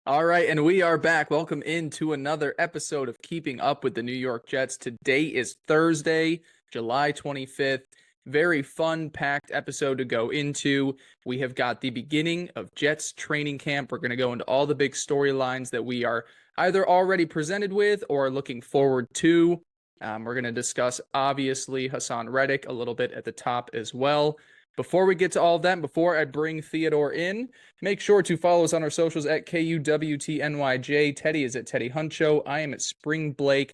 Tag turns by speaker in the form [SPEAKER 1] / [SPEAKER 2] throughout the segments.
[SPEAKER 1] All right, and we are back. Welcome into another episode of Keeping Up with the New York Jets. Today is Thursday, July 25th. Very fun, packed episode to go into. We have got the beginning of Jets training camp. We're going to go into all the big storylines that we are either already presented with or looking forward to. We're going to discuss, obviously, Haasan Reddick a little bit at the top as well. Before we get to all of that, before I bring Theodore in, make sure to follow us on our socials at KUWTNYJ. Teddy is at Teddy Huncho. I am at Spring Blake.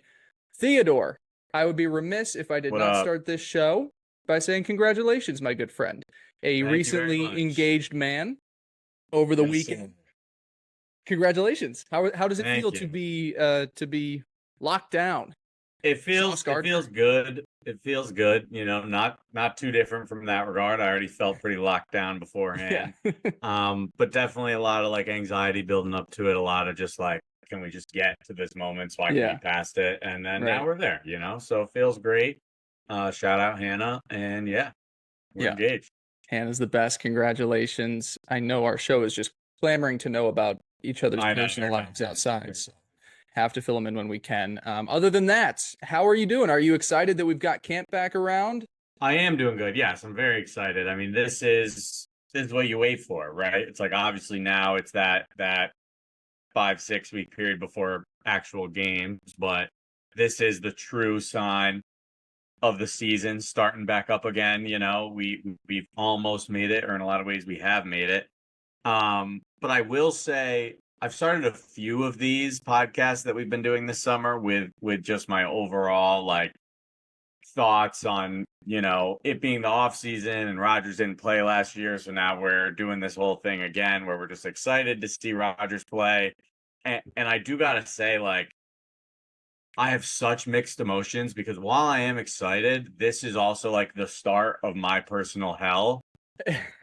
[SPEAKER 1] Theodore, I would be remiss if I did
[SPEAKER 2] What
[SPEAKER 1] not
[SPEAKER 2] up?
[SPEAKER 1] start this show by saying congratulations, my good friend. A
[SPEAKER 2] Thank you very
[SPEAKER 1] recently
[SPEAKER 2] much.
[SPEAKER 1] engaged man over the
[SPEAKER 2] Yes,
[SPEAKER 1] weekend.
[SPEAKER 2] sir.
[SPEAKER 1] Congratulations. How does it feel
[SPEAKER 2] Thank
[SPEAKER 1] to
[SPEAKER 2] you.
[SPEAKER 1] be locked down?
[SPEAKER 2] It
[SPEAKER 1] Sauce
[SPEAKER 2] feels it
[SPEAKER 1] Gardner.
[SPEAKER 2] feels good. It feels good, not too different from that regard. I already felt pretty locked down
[SPEAKER 1] Yeah.
[SPEAKER 2] beforehand. But definitely a lot of like anxiety building up to it, a lot of just like, can we just get to this moment so I can be
[SPEAKER 1] Yeah.
[SPEAKER 2] past it? And then now
[SPEAKER 1] Right.
[SPEAKER 2] we're there. So it feels great. Shout out Hannah, and yeah, we're
[SPEAKER 1] Yeah.
[SPEAKER 2] engaged.
[SPEAKER 1] Hannah's the best. Congratulations. I know our show is just clamoring to know about each other's
[SPEAKER 2] I know.
[SPEAKER 1] personal lives outside. So have to fill them in when we can. Other than that, how are you doing? Are you excited that we've got camp back around?
[SPEAKER 2] I am doing good. Yes, I'm very excited. I mean, this is what you wait for, right? It's like obviously now it's that 5-6 week period before actual games, but this is the true sign of the season starting back up again. We've almost made it, or in a lot of ways we have made it. But I will say I've started a few of these podcasts that we've been doing this summer with just my overall like thoughts on it being the off season and Rodgers didn't play last year, so now we're doing this whole thing again where we're just excited to see Rodgers play. And I do gotta say, like, I have such mixed emotions because while I am excited, this is also like the start of my personal hell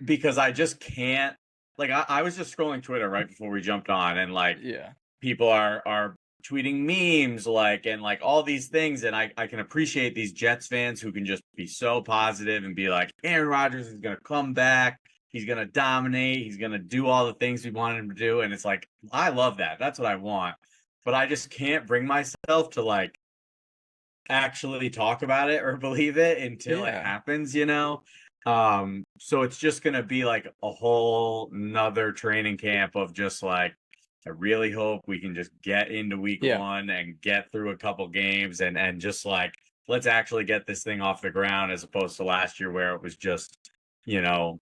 [SPEAKER 2] because I just can't, like, I was just scrolling Twitter right before we jumped on, and like
[SPEAKER 1] Yeah.
[SPEAKER 2] people are tweeting memes, like, and like all these things, and I can appreciate these Jets fans who can just be so positive and be like, Aaron Rodgers is gonna come back, he's gonna dominate, he's gonna do all the things we wanted him to do, and it's like I love that, that's what I want, but I just can't bring myself to like actually talk about it or believe it until it
[SPEAKER 1] Yeah.
[SPEAKER 2] happens. So it's just gonna be like a whole nother training camp of just like, I really hope we can just get into week
[SPEAKER 1] Yeah.
[SPEAKER 2] one and get through a couple games and just like, let's actually get this thing off the ground as opposed to last year where it was just, you know,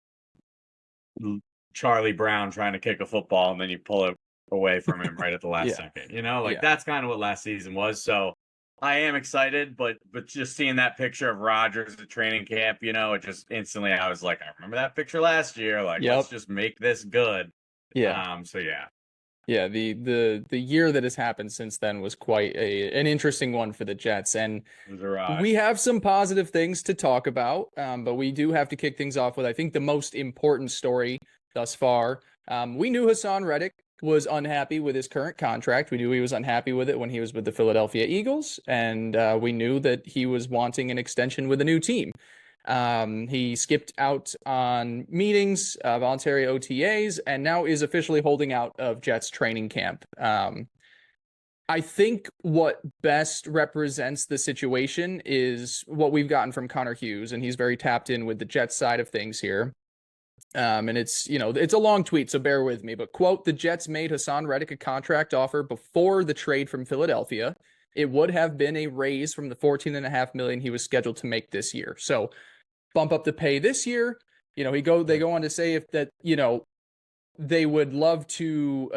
[SPEAKER 2] Charlie Brown trying to kick a football and then you pull it away from him right at the last
[SPEAKER 1] Yeah.
[SPEAKER 2] second. Like
[SPEAKER 1] Yeah.
[SPEAKER 2] that's kind of what last season was. So I am excited, but just seeing that picture of Rodgers at training camp, it just instantly I was like, I remember that picture last year. Like, let's
[SPEAKER 1] Yep.
[SPEAKER 2] just make this good.
[SPEAKER 1] Yeah.
[SPEAKER 2] So yeah.
[SPEAKER 1] Yeah, the year that has happened since then was quite an interesting one for the Jets, and
[SPEAKER 2] It was a ride.
[SPEAKER 1] we have some positive things to talk about, but we do have to kick things off with, I think, the most important story thus far. We knew Haasan Reddick was unhappy with his current contract. We knew he was unhappy with it when he was with the Philadelphia Eagles, and we knew that he was wanting an extension with a new team. He skipped out on meetings, voluntary OTAs, and now is officially holding out of Jets training camp. I think what best represents the situation is what we've gotten from Connor Hughes, and he's very tapped in with the Jets side of things here. And it's a long tweet, so bear with me. But quote, the Jets made Haasan Reddick a contract offer before the trade from Philadelphia. It would have been a raise from the $14.5 million he was scheduled to make this year. So bump up the pay this year. They go on to say if that, they would love to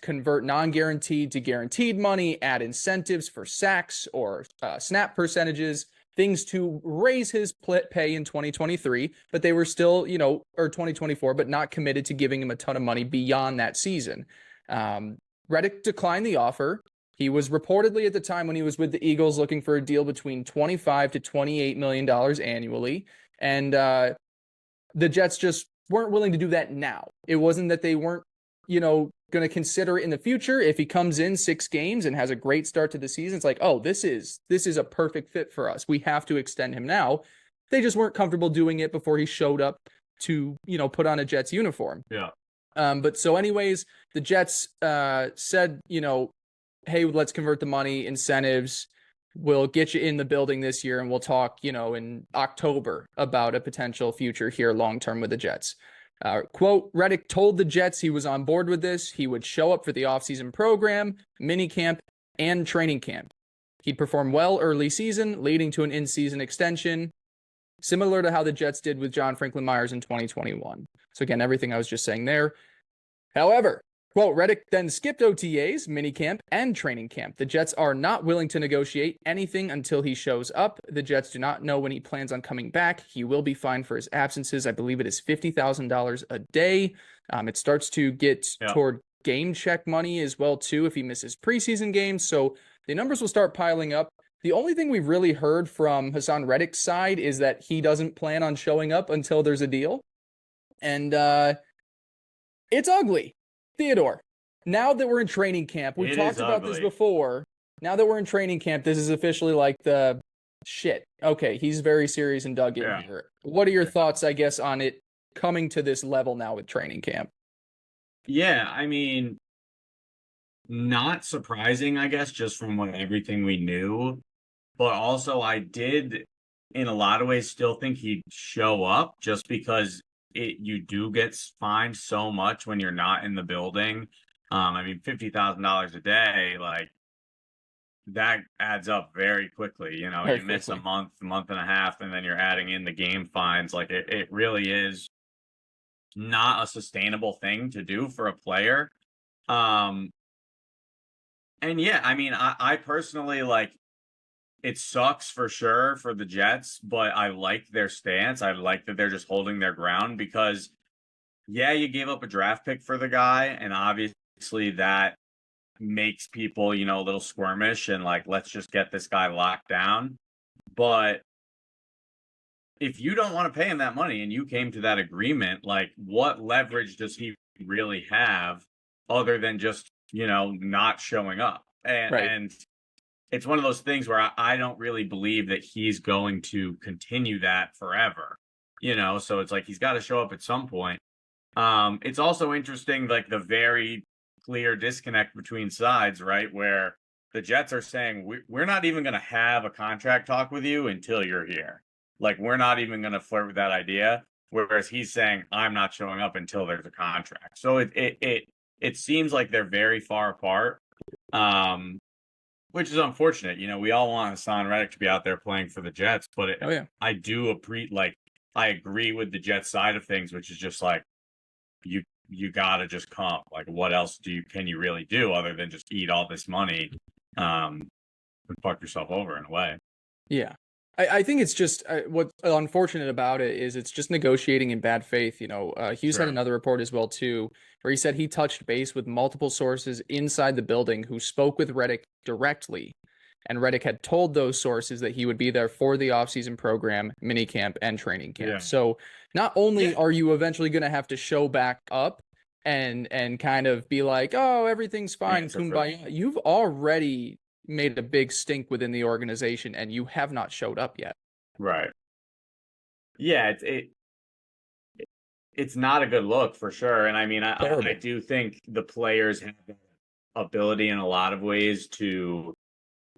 [SPEAKER 1] convert non-guaranteed to guaranteed money, add incentives for sacks or snap percentages, things to raise his pay in 2023, but they were still, or 2024, but not committed to giving him a ton of money beyond that season. Reddick declined the offer. He was reportedly at the time when he was with the Eagles looking for a deal between $25 to $28 million annually. And the Jets just weren't willing to do that now. It wasn't that they weren't, going to consider it in the future. If he comes in 6 games and has a great start to the season, it's like, oh, this is a perfect fit for us. We have to extend him now. They just weren't comfortable doing it before he showed up to, put on a Jets uniform.
[SPEAKER 2] Yeah.
[SPEAKER 1] But so anyways, the Jets said, hey, let's convert the money, incentives. We'll get you in the building this year and we'll talk, in October about a potential future here long-term with the Jets. Quote, Reddick told the Jets he was on board with this. He would show up for the offseason program, minicamp, and training camp. He'd perform well early season, leading to an in-season extension, similar to how the Jets did with John Franklin Myers in 2021. So again, everything I was just saying there. However, quote, Reddick then skipped OTAs, minicamp, and training camp. The Jets are not willing to negotiate anything until he shows up. The Jets do not know when he plans on coming back. He will be fined for his absences. I believe it is $50,000 a day. It starts to get toward game check money as well, too, if he misses preseason games. So the numbers will start piling up. The only thing we've really heard from Haasan Reddick's side is that he doesn't plan on showing up until there's a deal. And it's ugly. Theodore, now that we're in training camp, we talked about this before. Now that we're in training camp, this is officially like the shit. Okay, he's very serious and dug in here. What are your thoughts, I guess, on it coming to this level now with training camp?
[SPEAKER 2] Yeah, I mean, not surprising, I guess, just from everything we knew. But also, I did, in a lot of ways, still think he'd show up just because you do get fined so much when you're not in the building. I mean, $50,000 a day, like that adds up very quickly. You miss a month and a half, and then you're adding in the game fines. Like it really is not a sustainable thing to do for a player. And yeah, I mean, I personally it sucks for sure for the Jets, but I like their stance. I like that they're just holding their ground because, yeah, you gave up a draft pick for the guy, and obviously that makes people, a little squirmish and let's just get this guy locked down. But if you don't want to pay him that money and you came to that agreement, what leverage does he really have other than just, not showing up? And it's one of those things where I don't really believe that he's going to continue that forever, so it's he's got to show up at some point. It's also interesting, the very clear disconnect between sides, right? Where the Jets are saying, we're not even going to have a contract talk with you until you're here. We're not even going to flirt with that idea. Whereas he's saying, I'm not showing up until there's a contract. So it seems like they're very far apart. Which is unfortunate. We all want Haasan Reddick to be out there playing for the Jets, but I do I agree with the Jets side of things, which is just you gotta just come. What else can you really do other than just eat all this money and fuck yourself over in a way?
[SPEAKER 1] Yeah. I think it's just what's unfortunate about it is it's just negotiating in bad faith. Hughes had another report as well, too, where he said he touched base with multiple sources inside the building who spoke with Reddick directly. And Reddick had told those sources that he would be there for the offseason program, minicamp, and training camp. Yeah. So not only are you eventually going to have to show back up and kind of be like, oh, everything's fine, kumbaya, you've already made a big stink within the organization and you have not showed up yet.
[SPEAKER 2] Right. Yeah, it's not a good look for sure. And I mean, I do think the players have the ability in a lot of ways to,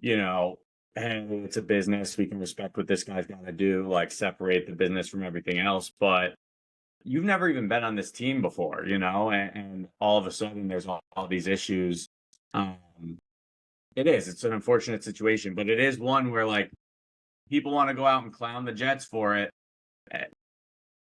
[SPEAKER 2] hey, it's a business. We can respect what this guy's got to do, separate the business from everything else. But you've never even been on this team before, and all of a sudden there's all these issues. It's an unfortunate situation, but it is one where people want to go out and clown the Jets for it.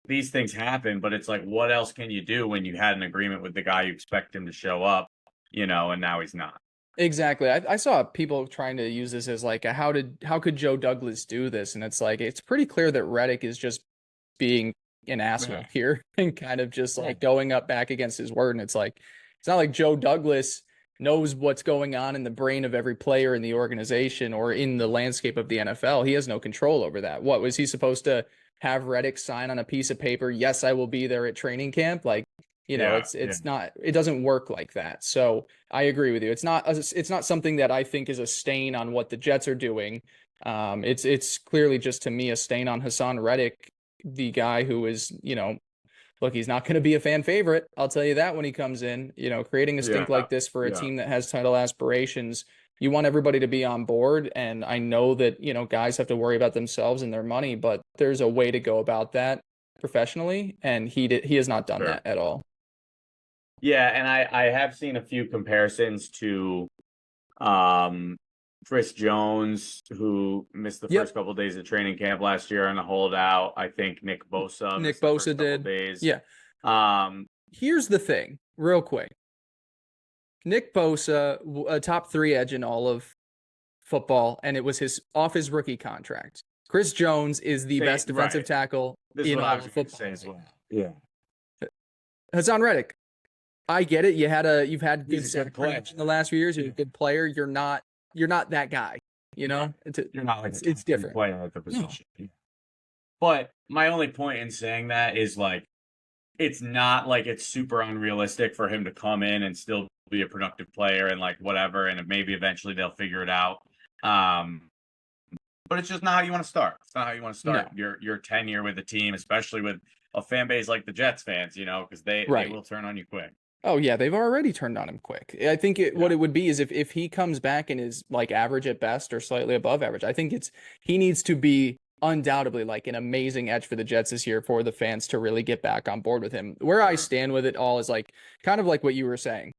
[SPEAKER 2] These things happen, but it's what else can you do when you had an agreement with the guy you expect him to show up, and now he's not.
[SPEAKER 1] Exactly. I saw people trying to use this as how could Joe Douglas do this? And it's it's pretty clear that Reddick is just being an asshole here and kind of just going up back against his word. And it's not like Joe Douglas knows what's going on in the brain of every player in the organization or in the landscape of the NFL. He has no control over that. What was he supposed to have Reddick sign on a piece of paper? Yes, I will be there at training camp. It's not, it doesn't work like that. So I agree with you. It's not something that I think is a stain on what the Jets are doing. It's clearly just, to me, a stain on Haasan Reddick, the guy who is, look, he's not going to be a fan favorite. I'll tell you that when he comes in. Creating a stink
[SPEAKER 2] Yeah.
[SPEAKER 1] like this for a
[SPEAKER 2] Yeah.
[SPEAKER 1] team that has title aspirations, you want everybody to be on board. And I know that, guys have to worry about themselves and their money, but there's a way to go about that professionally. And he has not done
[SPEAKER 2] Sure.
[SPEAKER 1] that at all.
[SPEAKER 2] Yeah, and I have seen a few comparisons to um Chris Jones, who missed the
[SPEAKER 1] Yep.
[SPEAKER 2] first couple of days of training camp last year on a holdout. I think Nick Bosa
[SPEAKER 1] Nick
[SPEAKER 2] missed the first
[SPEAKER 1] Bosa
[SPEAKER 2] couple
[SPEAKER 1] did.
[SPEAKER 2] days.
[SPEAKER 1] Yeah.
[SPEAKER 2] Um,
[SPEAKER 1] Here's the thing, real quick. Nick Bosa, a top 3 edge in all of football, and it was off his rookie contract. Chris Jones is the best defensive
[SPEAKER 2] right.
[SPEAKER 1] tackle
[SPEAKER 2] This is
[SPEAKER 1] in
[SPEAKER 2] what
[SPEAKER 1] all
[SPEAKER 2] I was
[SPEAKER 1] of
[SPEAKER 2] going to
[SPEAKER 1] football.
[SPEAKER 2] say as well. Yeah.
[SPEAKER 1] Haasan Reddick, I get it. You've had good
[SPEAKER 2] He's a good player
[SPEAKER 1] in the last few years. You're a good player. You're not that guy.
[SPEAKER 2] You're not like
[SPEAKER 1] it's different
[SPEAKER 2] player at the position. No. But my only point in saying that is like, it's not like it's super unrealistic for him to come in and still be a productive player and like whatever, and maybe eventually they'll figure it out. But it's just not how you want to start. It's not how you want to start your tenure with the team, especially with a fan base like the Jets fans, because they will turn on you quick.
[SPEAKER 1] Oh yeah, they've already turned on him quick. I think what it would be is if he comes back and is like average at best or slightly above average. I think he needs to be undoubtedly like an amazing edge for the Jets this year for the fans to really get back on board with him. Where I stand with it all is like kind of like what you were saying.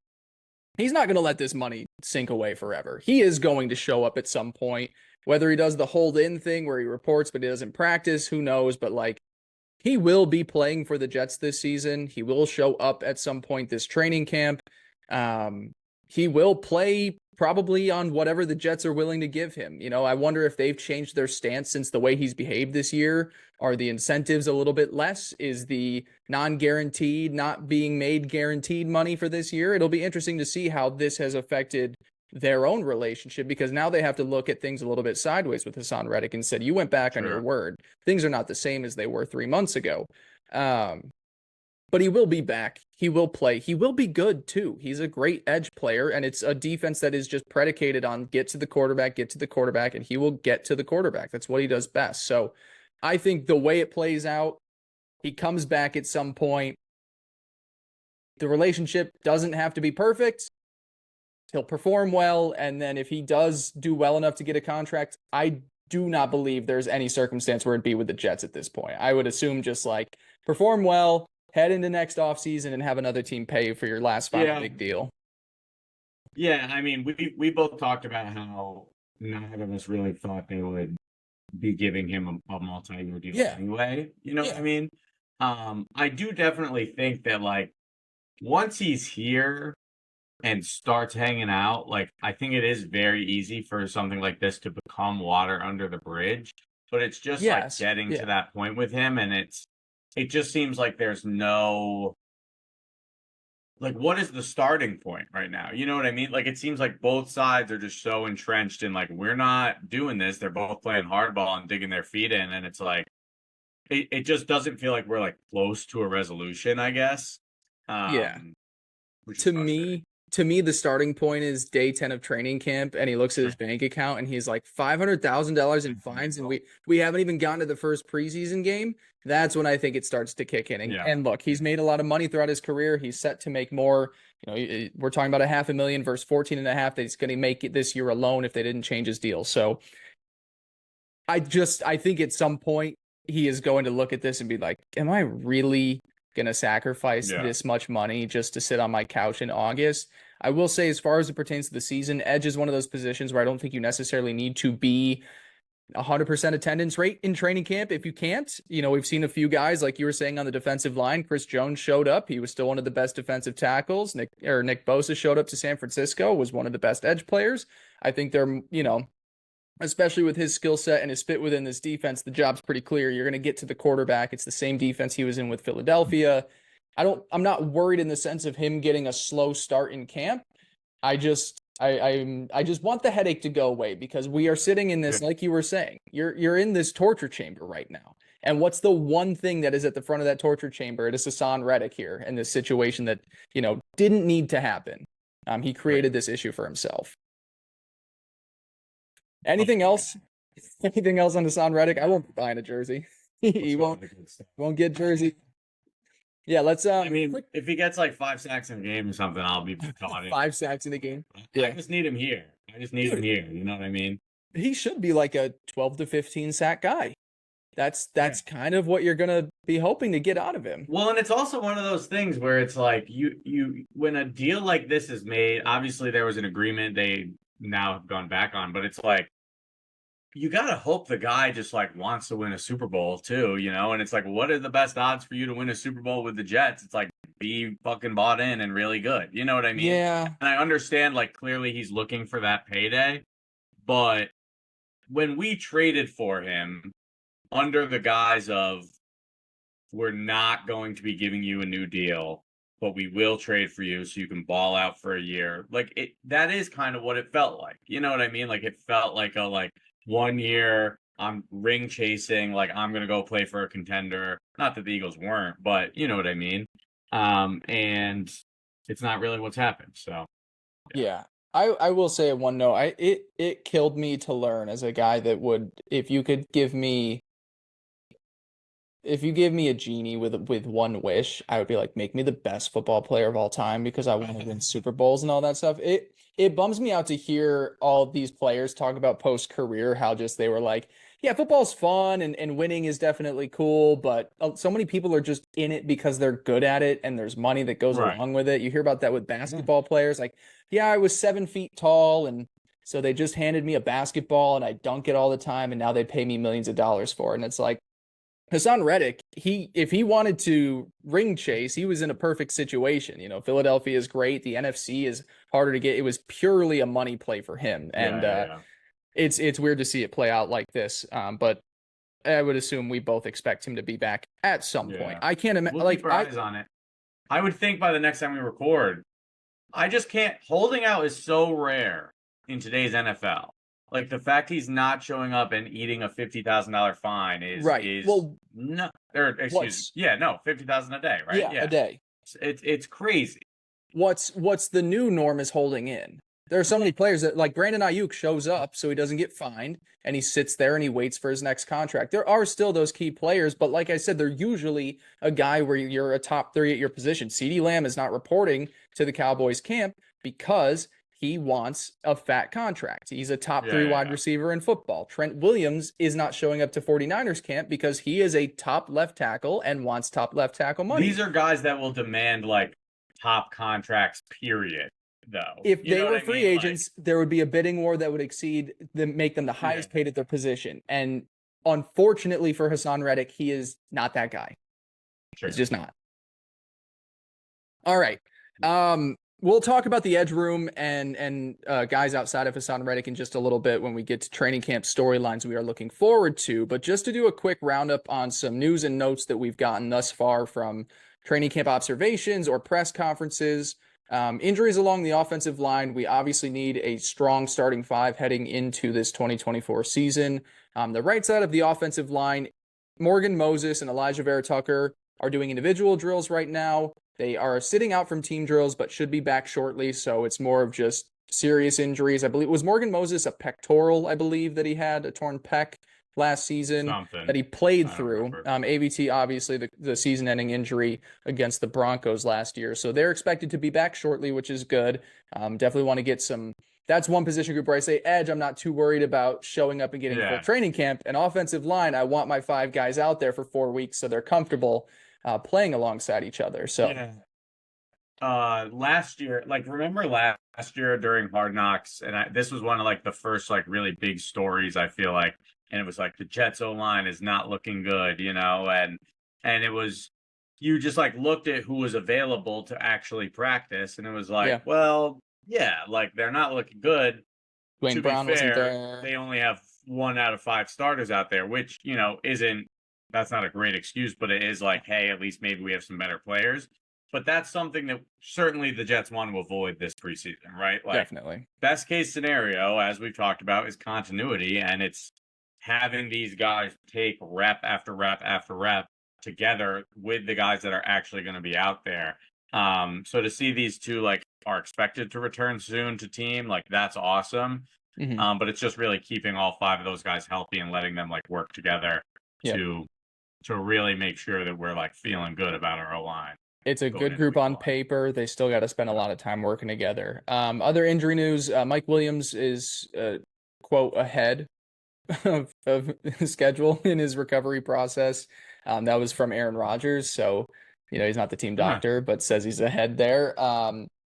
[SPEAKER 1] He's not going to let this money sink away forever. He is going to show up at some point, whether he does the hold in thing where he reports but he doesn't practice, who knows, but like he will be playing for the Jets this season. He will show up at some point this training camp. He will play probably on whatever the Jets are willing to give him. I wonder if they've changed their stance since the way he's behaved this year. Are the incentives a little bit less? Is the non-guaranteed not being made guaranteed money for this year? It'll be interesting to see how this has affected their own relationship, because now they have to look at things a little bit sideways with Haasan Reddick and said, you went back on your word. Things are not the same as they were 3 months ago. But he will be back. He will play. He will be good too. He's a great edge player, and it's a defense that is just predicated on get to the quarterback, and he will get to the quarterback. That's what he does best. So I think the way it plays out, he comes back at some point. The relationship doesn't have to be perfect. He'll perform well, and then if he does do well enough to get a contract, I do not believe there's any circumstance where it'd be with the Jets at this point. I would assume just like perform well, head into next offseason, and have another team pay you for your last final big deal.
[SPEAKER 2] Yeah, I mean, we both talked about how none of us really thought they would be giving him a multi-year deal anyway. You know what I mean? I do definitely think that like once he's here and starts hanging out, like I think it is very easy for something like this to become water under the bridge. But it's just like getting to that point with him, and it just seems like there's no, like, what is the starting point right now? You know what I mean? Like, it seems like both sides are just so entrenched in like, we're not doing this. They're both playing hardball and digging their feet in. And it's like, it just doesn't feel like we're like close to a resolution, I guess.
[SPEAKER 1] To me, the starting point is day 10 of training camp, and he looks at his bank account and he's like $500,000 in fines, and we haven't even gotten to the first preseason game. That's when I think it starts to kick in. And look, he's made a lot of money throughout his career. He's set to make more. We're talking about $500,000 versus 14.5 that he's going to make it this year alone if they didn't change his deal. So I think at some point he is going to look at this and be like, am I really going to sacrifice this much money just to sit on my couch in August? I will say, as far as it pertains to the season, edge is one of those positions where I don't think you necessarily need to be 100% attendance rate in training camp if you can't. We've seen a few guys, like you were saying, on the defensive line. Chris Jones showed up. He was still one of the best defensive tackles. Nick Bosa showed up to San Francisco, was one of the best edge players. I think they're, especially with his skill set and his fit within this defense, the job's pretty clear. You're going to get to the quarterback. It's the same defense he was in with Philadelphia. I'm not worried in the sense of him getting a slow start in camp. I just want the headache to go away, because we are sitting in this, like you were saying, you're in this torture chamber right now. And what's the one thing that is at the front of that torture chamber? It is Haasan Reddick here in this situation that, didn't need to happen. He created this issue for himself. Anything else? Anything else on Haasan Reddick? I won't be buying a jersey. He won't get jersey. Yeah, let's
[SPEAKER 2] I mean, if he gets like 5 sacks in a game or something, I'll be caught in.
[SPEAKER 1] 5 sacks in a game.
[SPEAKER 2] I
[SPEAKER 1] Yeah.
[SPEAKER 2] just need him here. I just need him
[SPEAKER 1] Dude,
[SPEAKER 2] here. You know what I mean?
[SPEAKER 1] he should be like a 12 to 15 sack guy. That's
[SPEAKER 2] Yeah.
[SPEAKER 1] kind of what you're gonna be hoping to get out of him.
[SPEAKER 2] Well, and it's also one of those things where it's like you when a deal like this is made, obviously there was an agreement they now have gone back on, but it's like you gotta hope the guy just like wants to win a Super Bowl too, you know? And it's like, what are the best odds for you to win a Super Bowl with the Jets? It's like be fucking bought in and really good. You know what I mean?
[SPEAKER 1] Yeah.
[SPEAKER 2] And I understand like clearly he's looking for that payday, but when we traded for him under the guise of we're not going to be giving you a new deal, but we will trade for you so you can ball out for a year. Like that is kind of what it felt like. You know what I mean? Like it felt like a 1 year I'm ring chasing, like I'm gonna go play for a contender. Not that the Eagles weren't, but you know what I mean. And it's not really what's happened. So
[SPEAKER 1] Yeah. I will say one note. It killed me to learn as a guy that would, if you gave me a genie with one wish, I would be like, make me the best football player of all time because I want to win Super Bowls and all that stuff. It bums me out to hear all these players talk about post career how just they were like, yeah, football's fun and winning is definitely cool, but so many people are just in it because they're good at it and there's money that goes
[SPEAKER 2] right.
[SPEAKER 1] along with it. You hear about that with basketball players, like, yeah, I was 7 feet tall and so they just handed me a basketball and I dunk it all the time and now they pay me millions of dollars for it. And it's like Haasan Reddick, if he wanted to ring chase, he was in a perfect situation. You know, Philadelphia is great. The NFC is harder to get. It was purely a money play for him. And
[SPEAKER 2] Yeah.
[SPEAKER 1] it's weird to see it play out like this. But I would assume we both expect him to be back at some point.
[SPEAKER 2] Yeah.
[SPEAKER 1] I can't imagine.
[SPEAKER 2] We'll keep our eyes on it. I would think by the next time we record, I just can't. Holding out is so rare in today's NFL. Like the fact he's not showing up and eating a $50,000 fine is
[SPEAKER 1] right.
[SPEAKER 2] is
[SPEAKER 1] Well,
[SPEAKER 2] no. Or excuse me. Yeah, no, 50,000 a day, right?
[SPEAKER 1] Yeah, a day.
[SPEAKER 2] It's crazy.
[SPEAKER 1] What's the new norm is holding in. There are so many players that, like Brandon Ayuk, shows up so he doesn't get fined and he sits there and he waits for his next contract. There are still those key players, but like I said, they're usually a guy where you're a top 3 at your position. CeeDee Lamb is not reporting to the Cowboys camp because he wants a fat contract. He's a top 3 wide receiver in football. Trent Williams is not showing up to 49ers camp because he is a top left tackle and wants top left tackle money.
[SPEAKER 2] These are guys that will demand like top contracts, period. Though,
[SPEAKER 1] if they were free agents, there would be a bidding war that would make them the highest paid at their position. And unfortunately for Haasan Reddick, he is not that guy.
[SPEAKER 2] Sure.
[SPEAKER 1] He's just not. All right. We'll talk about the edge room and guys outside of Haasan Reddick in just a little bit when we get to training camp storylines we are looking forward to. But just to do a quick roundup on some news and notes that we've gotten thus far from training camp observations or press conferences. Injuries along the offensive line. We obviously need a strong starting 5 heading into this 2024 season. The right side of the offensive line, Morgan Moses and Elijah Vera Tucker are doing individual drills right now. They are sitting out from team drills, but should be back shortly. So it's more of just serious injuries. I believe, was Morgan Moses a pectoral, I believe, that he had, a torn pec last season that he played through. AVT, obviously, the season-ending injury against the Broncos last year. So they're expected to be back shortly, which is good. Definitely want to get some. That's one position group where I say edge. I'm not too worried about showing up and getting full training camp. And offensive line, I want my 5 guys out there for 4 weeks so they're comfortable playing alongside each other. So.
[SPEAKER 2] Last year, like remember last year during Hard Knocks, and this was one of like the first like really big stories I feel like. And it was like the Jets O-line is not looking good, you know, and it was you just like looked at who was available to actually practice, and it was like, well, yeah, like they're not looking good.
[SPEAKER 1] Dwayne Brown wasn't there.
[SPEAKER 2] They only have 1 out of 5 starters out there, which, you know, that's not a great excuse, but it is like, hey, at least maybe we have some better players. But that's something that certainly the Jets want to avoid this preseason, right? Like,
[SPEAKER 1] definitely.
[SPEAKER 2] Best case scenario, as we've talked about, is continuity, and it's having these guys take rep after rep after rep together with the guys that are actually going to be out there. So to see these 2 like are expected to return soon to team, like that's awesome. Mm-hmm. But it's just really keeping all 5 of those guys healthy and letting them like work together to to really make sure that we're like feeling good about our O-line.
[SPEAKER 1] It's a
[SPEAKER 2] Going
[SPEAKER 1] good
[SPEAKER 2] into
[SPEAKER 1] group
[SPEAKER 2] week
[SPEAKER 1] on
[SPEAKER 2] one.
[SPEAKER 1] paper. They still got to spend a lot of time working together. Other injury news, Mike Williams is, quote, ahead of schedule in his recovery process. That was from Aaron Rodgers. So, he's not the team
[SPEAKER 2] Huh.
[SPEAKER 1] doctor, but says he's ahead there.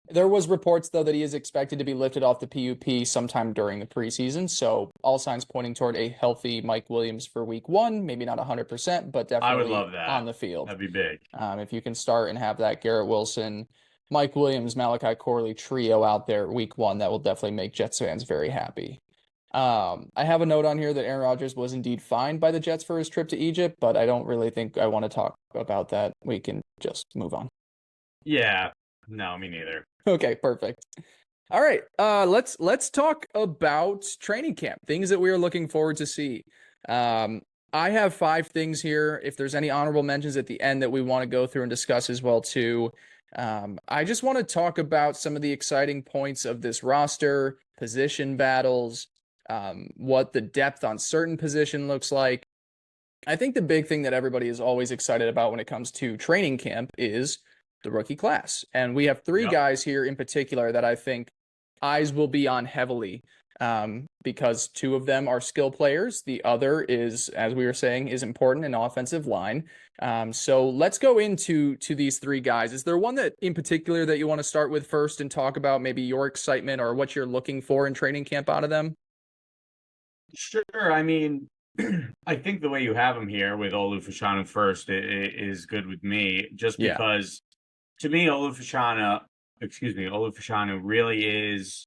[SPEAKER 1] There was reports, though, that he is expected to be lifted off the PUP sometime during the preseason. So all signs pointing toward a healthy Mike Williams for week one. Maybe not 100%, but
[SPEAKER 2] I would
[SPEAKER 1] definitely
[SPEAKER 2] love that.
[SPEAKER 1] on the field.
[SPEAKER 2] That'd be big.
[SPEAKER 1] If you can start and have that Garrett Wilson, Mike Williams, Malachi Corley trio out there week one, that will definitely make Jets fans very happy. I have a note on here that Aaron Rodgers was indeed fined by the Jets for his trip to Egypt, but I don't really think I want to talk about that. We can just move on.
[SPEAKER 2] Yeah. No, me neither.
[SPEAKER 1] Okay, perfect. All right, let's talk about training camp, things that we are looking forward to see. I have 5 things here. If there's any honorable mentions at the end that we want to go through and discuss as well too. I just want to talk about some of the exciting points of this roster, position battles, what the depth on certain position looks like. I think the big thing that everybody is always excited about when it comes to training camp is the rookie class. And we have 3
[SPEAKER 2] Yep.
[SPEAKER 1] guys here in particular that I think eyes will be on heavily, because 2 of them are skill players. The other is, as we were saying, is important in offensive line. So let's go into these 3 guys. Is there one that in particular that you want to start with first and talk about maybe your excitement or what you're looking for in training camp out of them?
[SPEAKER 2] Sure. I mean, I think the way you have him here with Olu Fashanu first is good with me, just
[SPEAKER 1] Yeah.
[SPEAKER 2] because to me, Olu Fashanu really is,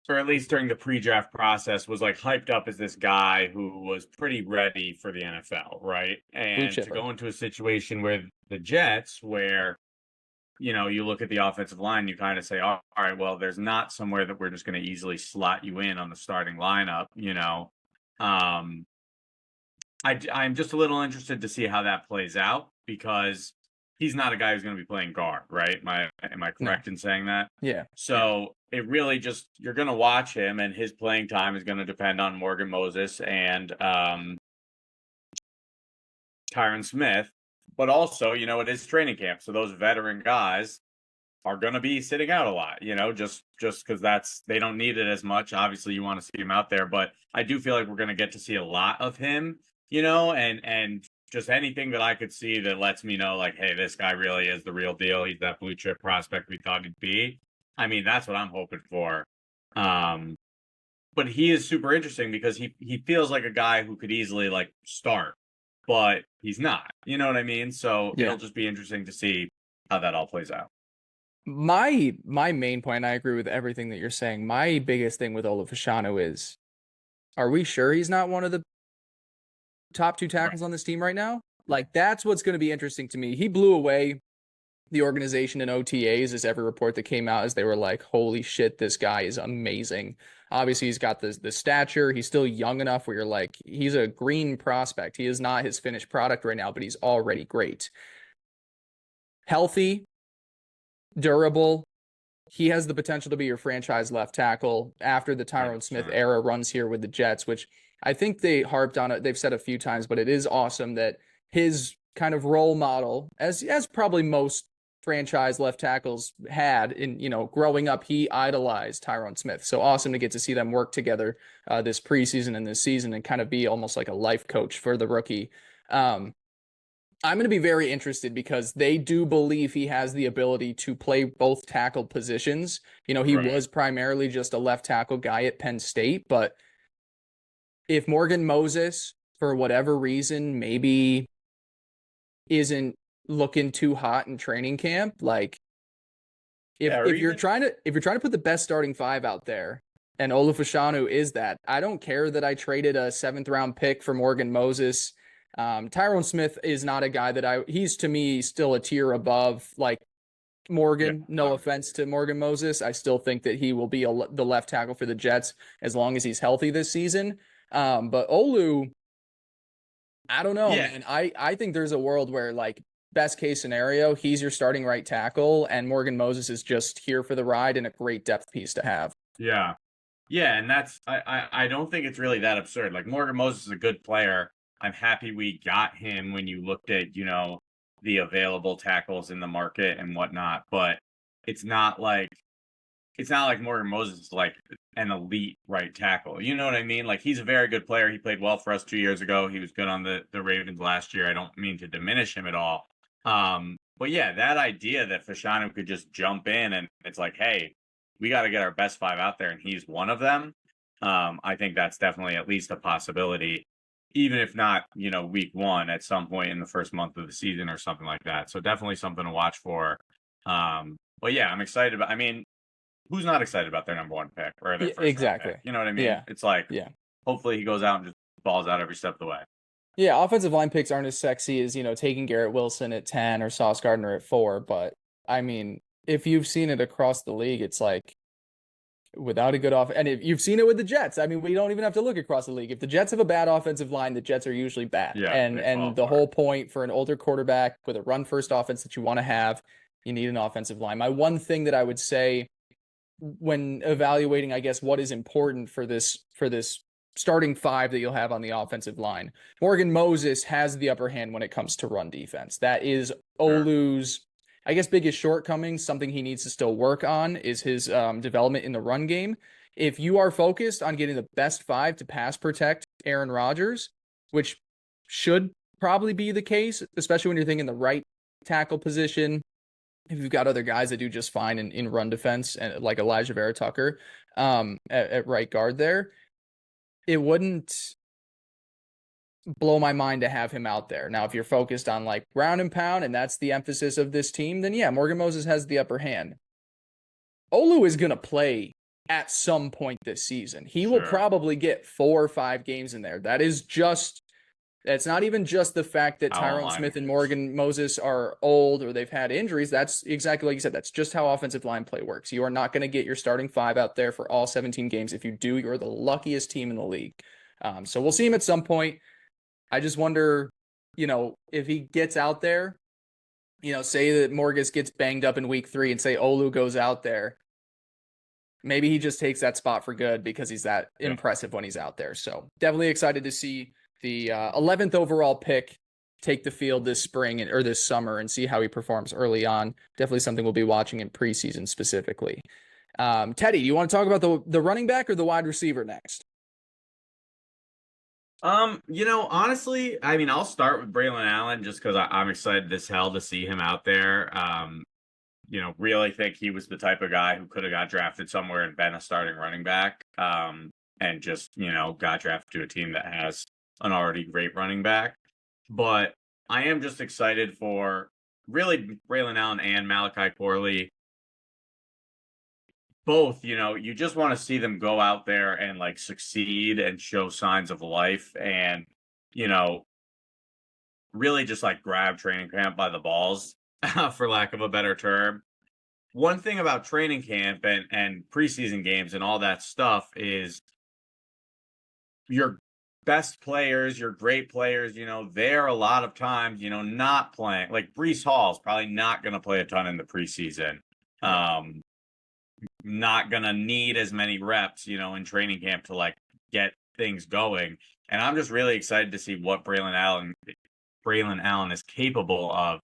[SPEAKER 2] or at least during the pre-draft process, was like hyped up as this guy who was pretty ready for the NFL, right? And to
[SPEAKER 1] chipper.
[SPEAKER 2] go into a situation where the Jets, where you look at the offensive line, you kind of say, all right, well, there's not somewhere that we're just going to easily slot you in on the starting lineup, I'm just a little interested to see how that plays out, because he's not a guy who's going to be playing guard, right? Am I correct in saying that?
[SPEAKER 1] Yeah.
[SPEAKER 2] So it really just, you're going to watch him, and his playing time is going to depend on Morgan Moses and Tyron Smith. But also, it is training camp, so those veteran guys are going to be sitting out a lot, just because they don't need it as much. Obviously, you want to see him out there, but I do feel like we're going to get to see a lot of him, and just anything that I could see that lets me know, like, hey, this guy really is the real deal. He's that blue chip prospect we thought he'd be. I mean, that's what I'm hoping for. But he is super interesting because he feels like a guy who could easily like start, but he's not. You know what I mean? So it'll just be interesting to see how that all plays out.
[SPEAKER 1] My main point, and I agree with everything that you're saying. My biggest thing with Olu Fashanu is, are we sure he's not one of the top 2 tackles on this team right now? Like, that's what's going to be interesting to me. He blew away the organization in OTAs, as every report that came out, as they were like, holy shit, this guy is amazing. Obviously, he's got the stature. He's still young enough where you're like, he's a green prospect. He is not his finished product right now, but he's already great. Healthy, durable. He has the potential to be your franchise left tackle after the Tyron Smith era runs here with the Jets, which I think they harped on it. They've said a few times, but it is awesome that his kind of role model, as probably most franchise left tackles had in, growing up, he idolized Tyron Smith. So awesome to get to see them work together this preseason and this season and kind of be almost like a life coach for the rookie. I'm going to be very interested because they do believe he has the ability to play both tackle positions. He was primarily just a left tackle guy at Penn State, but if Morgan Moses, for whatever reason, maybe isn't looking too hot in training camp, like if you're trying to put the best starting 5 out there, and Olu Fashanu is that, I don't care that I traded a 7th round pick for Morgan Moses. Tyron Smith is not a guy that he's to me still a tier above like Morgan. No offense to Morgan Moses. I still think that he will be the left tackle for the Jets as long as he's healthy this season. But Olu, I don't know, man. I think there's a world where, like, best case scenario, he's your starting right tackle and Morgan Moses is just here for the ride and a great depth piece to have.
[SPEAKER 2] Yeah. Yeah, and that's I don't think it's really that absurd. Like, Morgan Moses is a good player. I'm happy we got him when you looked at, the available tackles in the market and whatnot, but it's not like Morgan Moses is like an elite right tackle. You know what I mean? Like he's a very good player. He played well for us 2 years ago. He was good on the Ravens last year. I don't mean to diminish him at all. But yeah, that idea that Fashanu could just jump in and it's like, hey, we got to get our best five out there, and he's one of them. I think that's definitely at least a possibility, even if not, week one at some point in the first month of the season or something like that. So definitely something to watch for. But yeah, I'm excited about. I mean, who's not excited about their number one pick or their first round
[SPEAKER 1] Exactly.
[SPEAKER 2] pick? You know what I mean?
[SPEAKER 1] Yeah.
[SPEAKER 2] It's like,
[SPEAKER 1] Yeah.
[SPEAKER 2] hopefully he goes out and just balls out every step of the way.
[SPEAKER 1] Yeah, offensive line picks aren't as sexy as, taking Garrett Wilson at 10 or Sauce Gardner at 4, but I mean, if you've seen it across the league, it's like without a good and if you've seen it with the Jets, I mean, we don't even have to look across the league. If the Jets have a bad offensive line, the Jets are usually bad.
[SPEAKER 2] Yeah,
[SPEAKER 1] And the whole point for an older quarterback with a run first offense that you want to have, you need an offensive line. My one thing that I would say when evaluating, I guess, what is important for this starting five that you'll have on the offensive line, Morgan Moses has the upper hand when it comes to run defense. That is Olu's, I guess, biggest shortcoming. Something he needs to still work on is his development in the run game. If you are focused on getting the best five to pass protect Aaron Rodgers, which should probably be the case, especially when you're thinking the right tackle position, if you've got other guys that do just fine in run defense, and like Elijah Vera Tucker at right guard there, it wouldn't blow my mind to have him out there. Now, if you're focused on like ground and pound, and that's the emphasis of this team, then yeah, Morgan Moses has the upper hand. Olu is going to play at some point this season. He will probably get 4 or 5 games in there. It's not even just the fact that Tyrone Smith and Morgan Moses are old or they've had injuries. That's exactly like you said. That's just how offensive line play works. You are not going to get your starting five out there for all 17 games. If you do, you're the luckiest team in the league. So we'll see him at some point. I just wonder, if he gets out there, say that Morgus gets banged up in week 3 and say Olu goes out there. Maybe he just takes that spot for good because he's that impressive when he's out there. So definitely excited to see the 11th overall pick take the field this spring or this summer and see how he performs early on. Definitely something we'll be watching in preseason specifically. Teddy, do you want to talk about the running back or the wide receiver next?
[SPEAKER 2] Honestly, I mean, I'll start with Braylon Allen just because I'm excited as hell to see him out there. Really think he was the type of guy who could have got drafted somewhere and been a starting running back. And just, got drafted to a team that has an already great running back. But I am just excited for really Braylon Allen and Malachi Corley. Both, you just want to see them go out there and like succeed and show signs of life and, really just like grab training camp by the balls, for lack of a better term. One thing about training camp and preseason games and all that stuff is your best players, your great players, they're a lot of times, not playing. Like Breece Hall's probably not going to play a ton in the preseason. Not going to need as many reps, in training camp to like get things going. And I'm just really excited to see what Braylon Allen is capable of,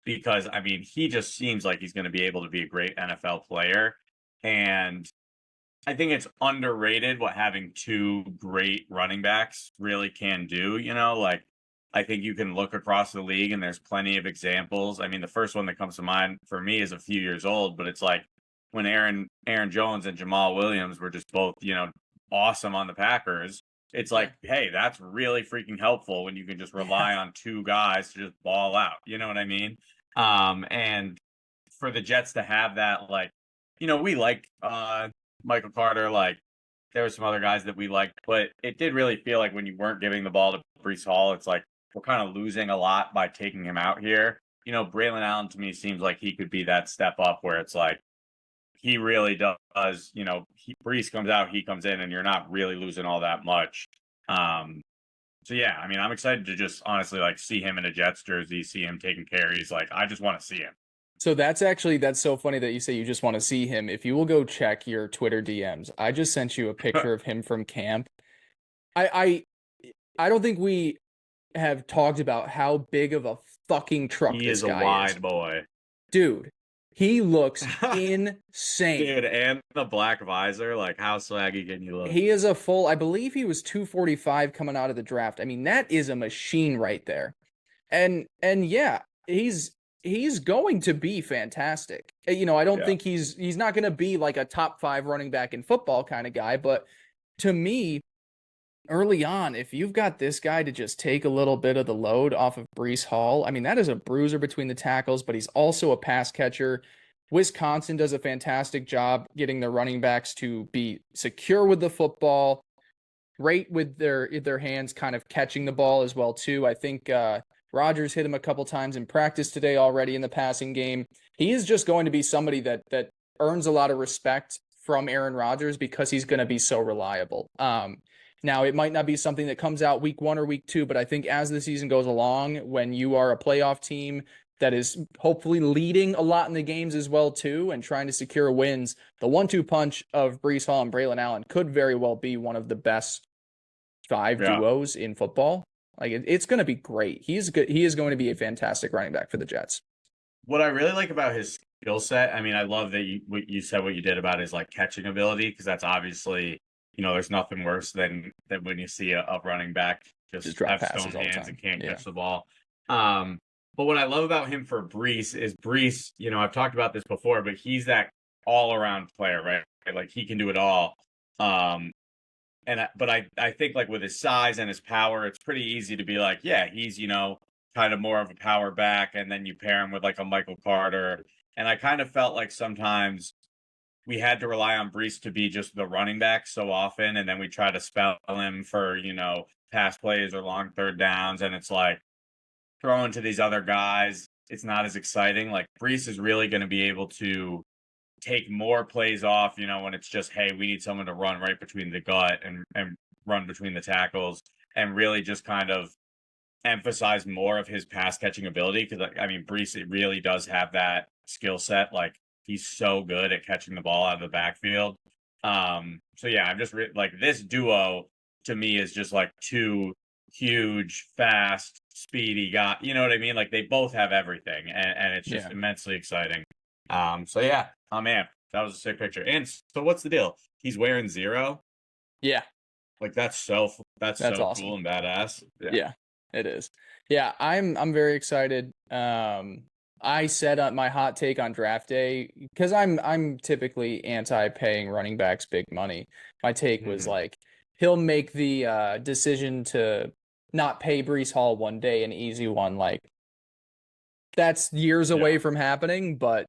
[SPEAKER 2] because I mean, he just seems like he's going to be able to be a great NFL player. And I think it's underrated what having 2 great running backs really can do. Like I think you can look across the league and there's plenty of examples. I mean, the first one that comes to mind for me is a few years old, but it's like when Aaron Jones and Jamal Williams were just both, awesome on the Packers. It's like, hey, that's really freaking helpful when you can just rely on 2 guys to just ball out. You know what I mean? And for the Jets to have that, like, we like Michael Carter, like there were some other guys that we liked, but it did really feel like when you weren't giving the ball to Breece Hall, it's like we're kind of losing a lot by taking him out here. Braylon Allen to me seems like he could be that step up where it's like he really does, Breece comes out, he comes in, and you're not really losing all that much. So yeah, I mean, I'm excited to just honestly like see him in a Jets jersey, see him taking carries. Like I just want to see him.
[SPEAKER 1] So that's so funny that you say you just want to see him. If you will go check your Twitter DMs, I just sent you a picture of him from camp. I don't think we have talked about how big of a fucking truck
[SPEAKER 2] He
[SPEAKER 1] this
[SPEAKER 2] is a
[SPEAKER 1] guy is.
[SPEAKER 2] wide boy.
[SPEAKER 1] Dude, he looks insane.
[SPEAKER 2] Dude, and the black visor, like how swaggy can you look?
[SPEAKER 1] He is a full, I believe he was 245 coming out of the draft. I mean, that is a machine right there. And yeah, he's going to be fantastic. You know, I don't
[SPEAKER 2] Yeah.
[SPEAKER 1] think he's not going to be like a top 5 running back in football kind of guy, but to me, early on, if you've got this guy to just take a little bit of the load off of Breece Hall, I mean, that is a bruiser between the tackles, but he's also a pass catcher. Wisconsin does a fantastic job getting their running backs to be secure with the football, great with their hands kind of catching the ball as well too. I think Rodgers hit him a couple times in practice today already in the passing game. He is just going to be somebody that earns a lot of respect from Aaron Rodgers because he's going to be so reliable. Now, it might not be something that comes out week 1 or week 2, but I think as the season goes along, when you are a playoff team that is hopefully leading a lot in the games as well too and trying to secure wins, the 1-2 punch of Breece Hall and Braylon Allen could very well be one of the best 5
[SPEAKER 2] Yeah.
[SPEAKER 1] duos in football. Like it's going to be great. He's good. He is going to be a fantastic running back for the Jets.
[SPEAKER 2] What I really like about his skill set, I mean, I love that you said what you did about his like catching ability, because that's obviously, you know, there's nothing worse than when you see a running back just
[SPEAKER 1] drop
[SPEAKER 2] have
[SPEAKER 1] passes
[SPEAKER 2] stone
[SPEAKER 1] all the
[SPEAKER 2] hands
[SPEAKER 1] time.
[SPEAKER 2] and can't
[SPEAKER 1] Yeah.
[SPEAKER 2] catch the ball. But what I love about him for Breece is Breece, you know, I've talked about this before, but he's that all around player, right? Like he can do it all. But I think like with his size and his power, it's pretty easy to be like, yeah, he's, you know, kind of more of a power back, and then you pair him with like a Michael Carter. And I kind of felt like sometimes we had to rely on Breece to be just the running back so often, and then we try to spell him for, you know, pass plays or long third downs, and it's like throwing to these other guys, it's not as exciting. Like Breece is really going to be able to take more plays off, you know, when it's just, hey, we need someone to run right between the gut and run between the tackles, and really just kind of emphasize more of his pass catching ability. Because I mean, Breece, it really does have that skill set. Like he's so good at catching the ball out of the backfield. So yeah, I'm just like this duo to me is just like two huge, fast, speedy guys. You know what I mean? Like they both have everything, and it's just immensely exciting. So yeah, oh man, that was a sick picture. And so what's the deal? He's wearing 0.
[SPEAKER 1] Yeah.
[SPEAKER 2] Like that's so
[SPEAKER 1] awesome.
[SPEAKER 2] cool and badass.
[SPEAKER 1] Yeah, it is. Yeah, I'm very excited. I said my hot take on draft day, because I'm typically anti paying running backs big money. My take was like he'll make the decision to not pay Breece Hall one day an easy one. Like that's years away from happening, but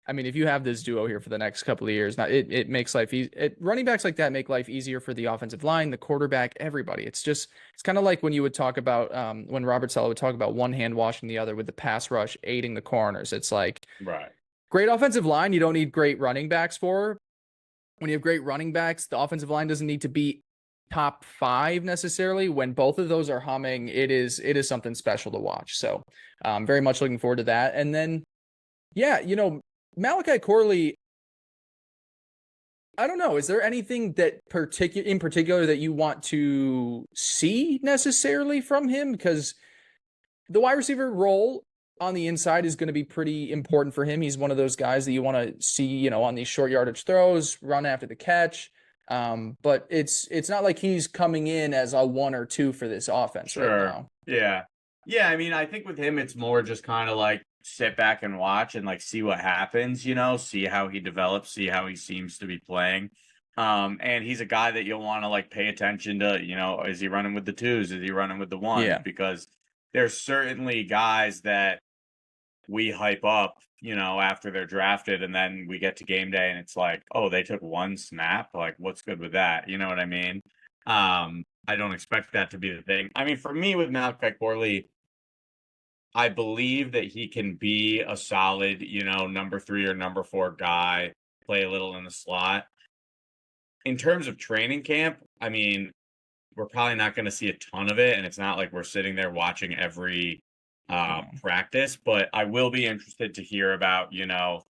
[SPEAKER 1] I mean, if you have this duo here for the next couple of years, now it makes life easy. Running backs like that make life easier for the offensive line, the quarterback, everybody. It's kind of like when you would talk about when Robert Saleh would talk about one hand washing the other with the pass rush aiding the corners. It's like
[SPEAKER 2] Right.
[SPEAKER 1] Great offensive line, you don't need great running backs for. When you have great running backs, the offensive line doesn't need to be top 5 necessarily. When both of those are humming, it is something special to watch. So very much looking forward to that. And then, yeah, you know, Malachi Corley, I don't know. Is there anything that in particular that you want to see necessarily from him? Because the wide receiver role on the inside is going to be pretty important for him. He's one of those guys that you want to see, you know, on these short yardage throws, run after the catch. But it's not like he's coming in as a 1 or 2 for this offense right now.
[SPEAKER 2] Yeah. Yeah. I mean, I think with him, it's more just kind of like sit back and watch and like see what happens, you know, see how he develops, see how he seems to be playing. And he's a guy that you'll want to like pay attention to, you know, is he running with the 2s? Is he running with the 1s?
[SPEAKER 1] Yeah.
[SPEAKER 2] Because there's certainly guys that we hype up, you know, after they're drafted, and then we get to game day and it's like, oh, they took 1 snap. Like, what's good with that? You know what I mean? I don't expect that to be the thing. I mean, for me with Malachi Corley, I believe that he can be a solid, you know, number 3 or number 4 guy, play a little in the slot. In terms of training camp, I mean, we're probably not going to see a ton of it, and it's not like we're sitting there watching every practice, but I will be interested to hear about, you know,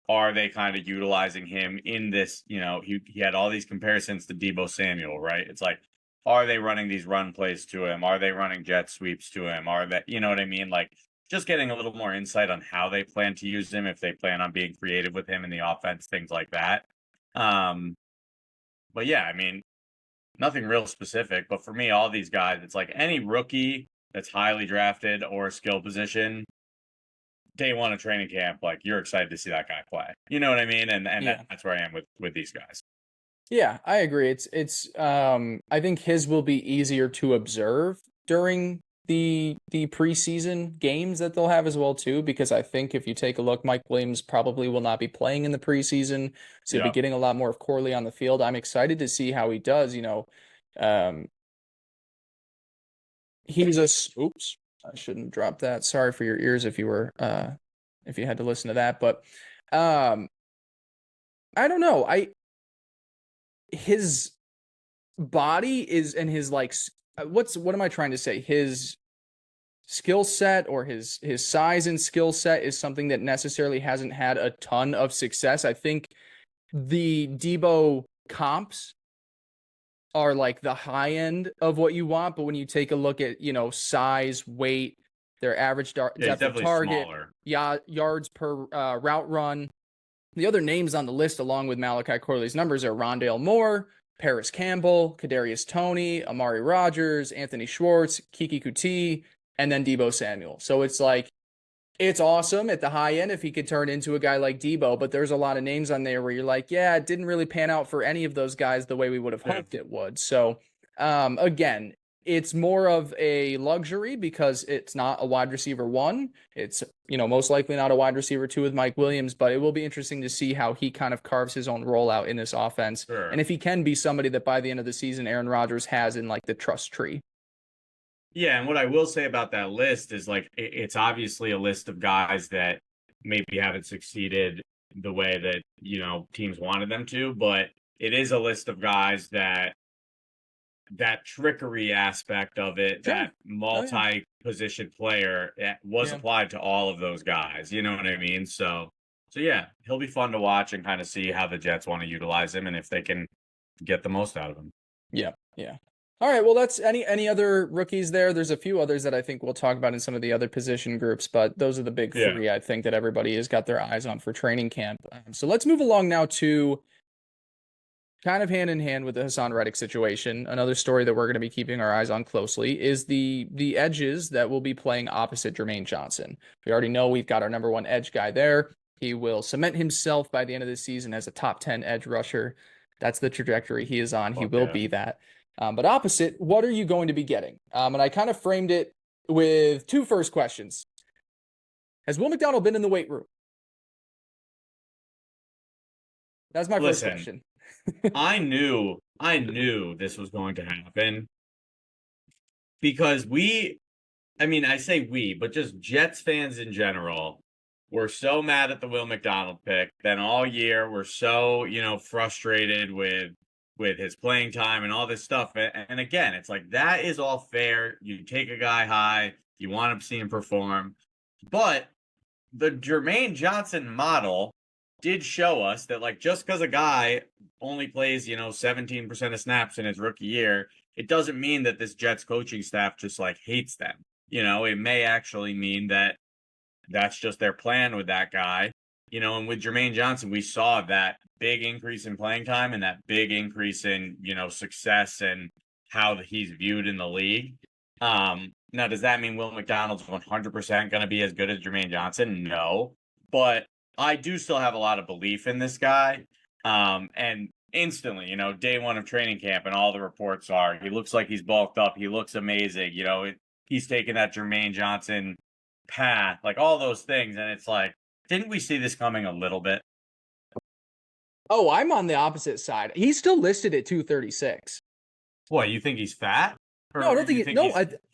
[SPEAKER 2] are they kind of utilizing him in this, you know, he had all these comparisons to Deebo Samuel, right? It's like, are they running these run plays to him? Are they running jet sweeps to him? Are they, you know what I mean? Like just getting a little more insight on how they plan to use him, if they plan on being creative with him in the offense, things like that. But yeah, I mean, nothing real specific. But for me, all these guys, it's like any rookie that's highly drafted or skill position, day one of training camp, like you're excited to see that guy play. You know what I mean? And
[SPEAKER 1] Yeah.
[SPEAKER 2] that's where I am with these guys.
[SPEAKER 1] Yeah, I agree. It's I think his will be easier to observe during the preseason games that they'll have as well too, because I think if you take a look, Mike Williams probably will not be playing in the preseason, so you'll be
[SPEAKER 2] Yeah.
[SPEAKER 1] getting a lot more of Corley on the field. I'm excited to see how he does. Um, he's oops, I shouldn't drop that. Sorry for your ears if you were if you had to listen to that, but I don't know. His body is and his what am I trying to say? His skill set or his size and skill set is something that necessarily hasn't had a ton of success. I think the Debo comps are like the high end of what you want, but when you take a look at, size, weight, their average depth of target,
[SPEAKER 2] smaller.
[SPEAKER 1] yards per route run, the other names on the list, along with Malachi Corley's numbers, are Rondale Moore, Paris Campbell, Kadarius Toney, Amari Rogers, Anthony Schwartz, Kiki Kuti, and then Debo Samuel. So it's like, it's awesome at the high end if he could turn into a guy like Debo, but there's a lot of names on there where you're like, yeah, it didn't really pan out for any of those guys the way we would have hoped it would. So, again, it's more of a luxury because it's not a wide receiver 1. It's, most likely not a wide receiver 2 with Mike Williams, but it will be interesting to see how he kind of carves his own rollout in this offense.
[SPEAKER 2] Sure.
[SPEAKER 1] And if he can be somebody that by the end of the season, Aaron Rodgers has in like the trust tree.
[SPEAKER 2] Yeah, and what I will say about that list is like it's obviously a list of guys that maybe haven't succeeded the way that, teams wanted them to, but it is a list of guys that trickery aspect of it,
[SPEAKER 1] Sure.
[SPEAKER 2] that multi-position player was applied to all of those guys. You know what I mean? So yeah, he'll be fun to watch and kind of see how the Jets want to utilize him and if they can get the most out of him.
[SPEAKER 1] Yeah. All right, well, that's any other rookies there. There's a few others that I think we'll talk about in some of the other position groups, but those are the big three I think that everybody has got their eyes on for training camp. So let's move along now to kind of hand in hand with the Haasan Reddick situation. Another story that we're going to be keeping our eyes on closely is the edges that will be playing opposite Jermaine Johnson. We already know we've got our number 1 edge guy there. He will cement himself by the end of the season as a top 10 edge rusher. That's the trajectory he is on. He will be that. But opposite, what are you going to be getting? And I kind of framed it with 2 first questions. Has Will McDonald been in the weight room? That's my first question.
[SPEAKER 2] I knew this was going to happen because I say we, but just Jets fans in general were so mad at the Will McDonald pick. Then all year we're so, frustrated with his playing time and all this stuff. And again, it's like, that is all fair. You take a guy high, you want to see him perform. But the Jermaine Johnson model did show us that, like, just because a guy only plays, 17% of snaps in his rookie year, it doesn't mean that this Jets coaching staff just like hates them. It may actually mean that that's just their plan with that guy. And with Jermaine Johnson, we saw that big increase in playing time and that big increase in, success and how he's viewed in the league. Now, does that mean Will McDonald's 100% going to be as good as Jermaine Johnson? No, but I do still have a lot of belief in this guy. And instantly, day one of training camp and all the reports are, he looks like he's bulked up. He looks amazing. He's taking that Jermaine Johnson path, like all those things. And it's like, didn't we see this coming a little bit?
[SPEAKER 1] Oh, I'm on the opposite side. He's still listed at 236.
[SPEAKER 2] What, you think he's fat?
[SPEAKER 1] No, I don't think.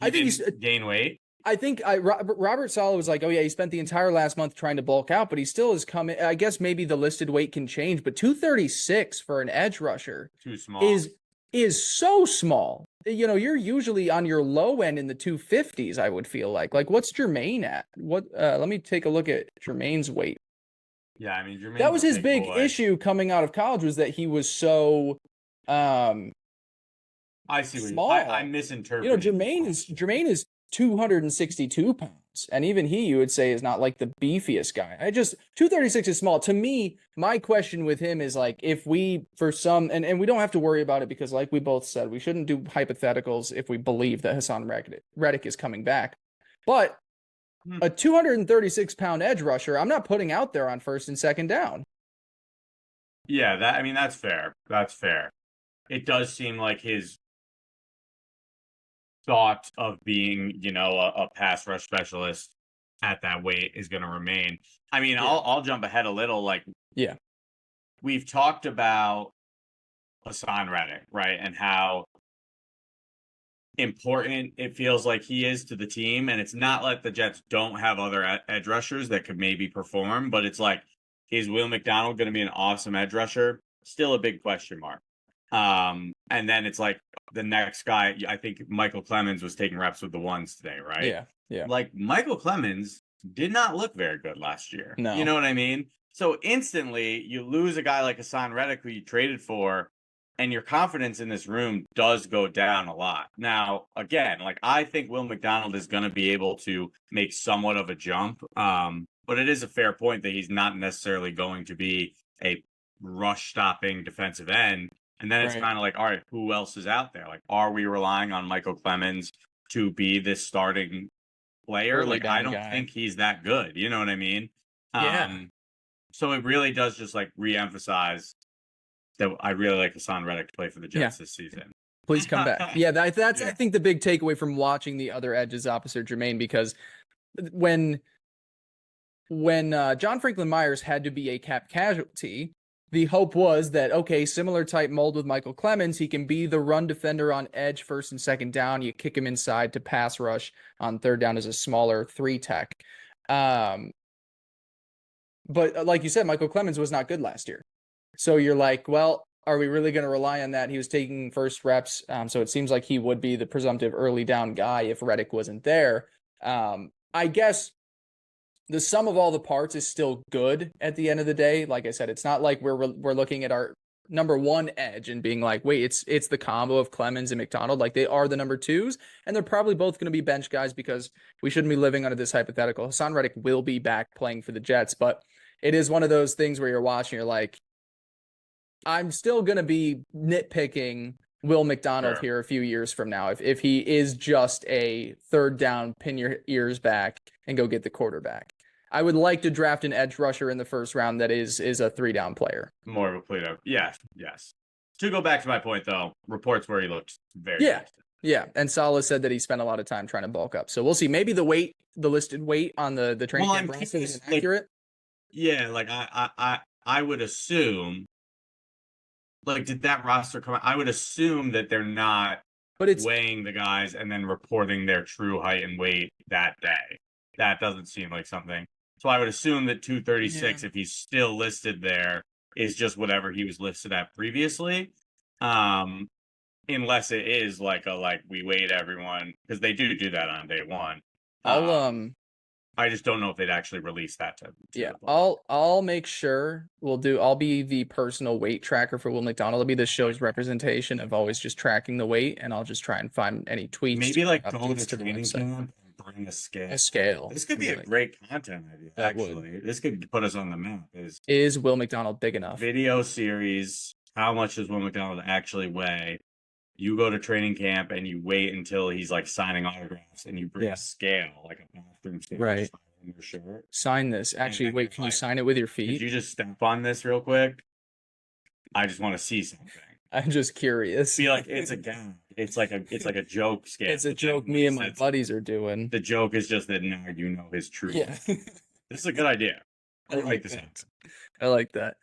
[SPEAKER 1] I think he's
[SPEAKER 2] gain weight.
[SPEAKER 1] I think Robert Saleh was like, oh yeah, he spent the entire last month trying to bulk out, but he still is coming. I guess maybe the listed weight can change, but 236 for an edge rusher
[SPEAKER 2] too small
[SPEAKER 1] is so small. You're usually on your low end in the 250s. I would feel like what's Jermaine at? What? Let me take a look at Jermaine's weight.
[SPEAKER 2] Yeah, I mean, Jermaine.
[SPEAKER 1] That was his big issue coming out of college, was that he was so.
[SPEAKER 2] I see
[SPEAKER 1] small.
[SPEAKER 2] I
[SPEAKER 1] You
[SPEAKER 2] misinterpreted.
[SPEAKER 1] know, Jermaine is 262 pounds, and even he, you would say, is not like the beefiest guy. 236 is small to me. My question with him is like, if we for some, and we don't have to worry about it because, like we both said, we shouldn't do hypotheticals if we believe that Haasan Reddick is coming back, but a 236-pound edge rusher, I'm not putting out there on first and second down.
[SPEAKER 2] Yeah, that's fair. That's fair. It does seem like his thought of being, a pass rush specialist at that weight is going to remain. I mean,
[SPEAKER 1] Yeah.
[SPEAKER 2] I'll jump ahead a little. Like,
[SPEAKER 1] Yeah,
[SPEAKER 2] we've talked about Haasan Reddick, right, and how important it feels like he is to the team. And it's not like the Jets don't have other edge rushers that could maybe perform, but it's like, is Will McDonald going to be an awesome edge rusher? Still a big question mark. And then it's like the next guy, I think Michael Clemens was taking reps with the ones today, right?
[SPEAKER 1] yeah, yeah.
[SPEAKER 2] Like, Michael Clemens did not look very good last year.
[SPEAKER 1] No.
[SPEAKER 2] You know what I mean? So instantly you lose a guy like Haasan Reddick who you traded for, and your confidence in this room does go down a lot. Now, again, like, I think Will McDonald is going to be able to make somewhat of a jump. But it is a fair point that he's not necessarily going to be a rush stopping defensive end. And then it's kind of like, all right, who else is out there? Like, are we relying on Michael Clemens to be this starting player? Like, I don't think he's that good. You know what I mean?
[SPEAKER 1] Yeah.
[SPEAKER 2] So it really does just like reemphasize that I really like Haasan Reddick to play for the Jets this season.
[SPEAKER 1] Please come back. Yeah, that's I think the big takeaway from watching the other edges opposite Jermaine, because when John Franklin Myers had to be a cap casualty, the hope was that, okay, similar type mold with Michael Clemens, he can be the run defender on edge first and second down. You kick him inside to pass rush on third down as a smaller 3-tech. But like you said, Michael Clemens was not good last year. So you're like, well, are we really going to rely on that? He was taking first reps. So it seems like he would be the presumptive early down guy if Reddick wasn't there. I guess the sum of all the parts is still good at the end of the day. Like I said, it's not like we're looking at our number one edge and being like, wait, it's the combo of Clemens and McDonald. Like, they are the number twos, and they're probably both going to be bench guys because we shouldn't be living under this hypothetical. Haasan Reddick will be back playing for the Jets, but it is one of those things where you're watching, you're like, I'm still going to be nitpicking Will McDonald here a few years from now. If he is just a third down, pin your ears back and go get the quarterback. I would like to draft an edge rusher in the first round that is a 3-down player.
[SPEAKER 2] More of a Pluto. Yes. To go back to my point, though, reports where he looked very good.
[SPEAKER 1] Yeah. And Salah said that he spent a lot of time trying to bulk up. So we'll see. Maybe the listed weight on the training camp roster is inaccurate.
[SPEAKER 2] Yeah, like I would assume, like, did that roster come out? I would assume that they're not weighing the guys and then reporting their true height and weight that day. That doesn't seem like something. So I would assume that 236, if he's still listed there, is just whatever he was listed at previously. Unless it is like we weighed everyone, because they do that on day one. I just don't know if they'd actually release that to
[SPEAKER 1] I'll make sure I'll be the personal weight tracker for Will McDonald. I'll be the show's representation of always just tracking the weight, and I'll just try and find any tweets.
[SPEAKER 2] Maybe like go to training camp and bring a scale. This could be a great content idea, actually. This could put us on the map.
[SPEAKER 1] Is Will McDonald big enough?
[SPEAKER 2] Video series. How much does Will McDonald actually weigh? You go to training camp and you wait until he's like signing autographs, and you bring a scale, like a bathroom scale,
[SPEAKER 1] right?
[SPEAKER 2] In your shirt.
[SPEAKER 1] Sign this. Actually, wait, can you sign it with your feet?
[SPEAKER 2] Could you just step on this real quick? I just want to see something.
[SPEAKER 1] I'm just curious.
[SPEAKER 2] Feel like it's a gag. It's like a joke scale.
[SPEAKER 1] It's a joke me and my buddies are doing.
[SPEAKER 2] The joke is just that now you know his truth.
[SPEAKER 1] Yeah.
[SPEAKER 2] This is a good idea. I like this.
[SPEAKER 1] I like that.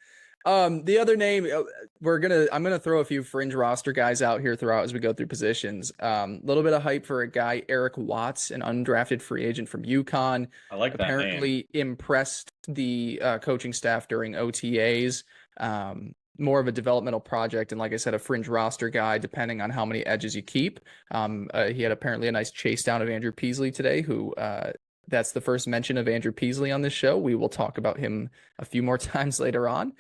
[SPEAKER 1] The other name I'm gonna throw a few fringe roster guys out here throughout as we go through positions. Little bit of hype for a guy, Eric Watts, an undrafted free agent from UConn.
[SPEAKER 2] I like that.
[SPEAKER 1] Apparently impressed the coaching staff during OTAs. More of a developmental project, and like I said, a fringe roster guy, depending on how many edges you keep. He had apparently a nice chase down of Andrew Peasley today, who that's the first mention of Andrew Peasley on this show. We will talk about him a few more times later on.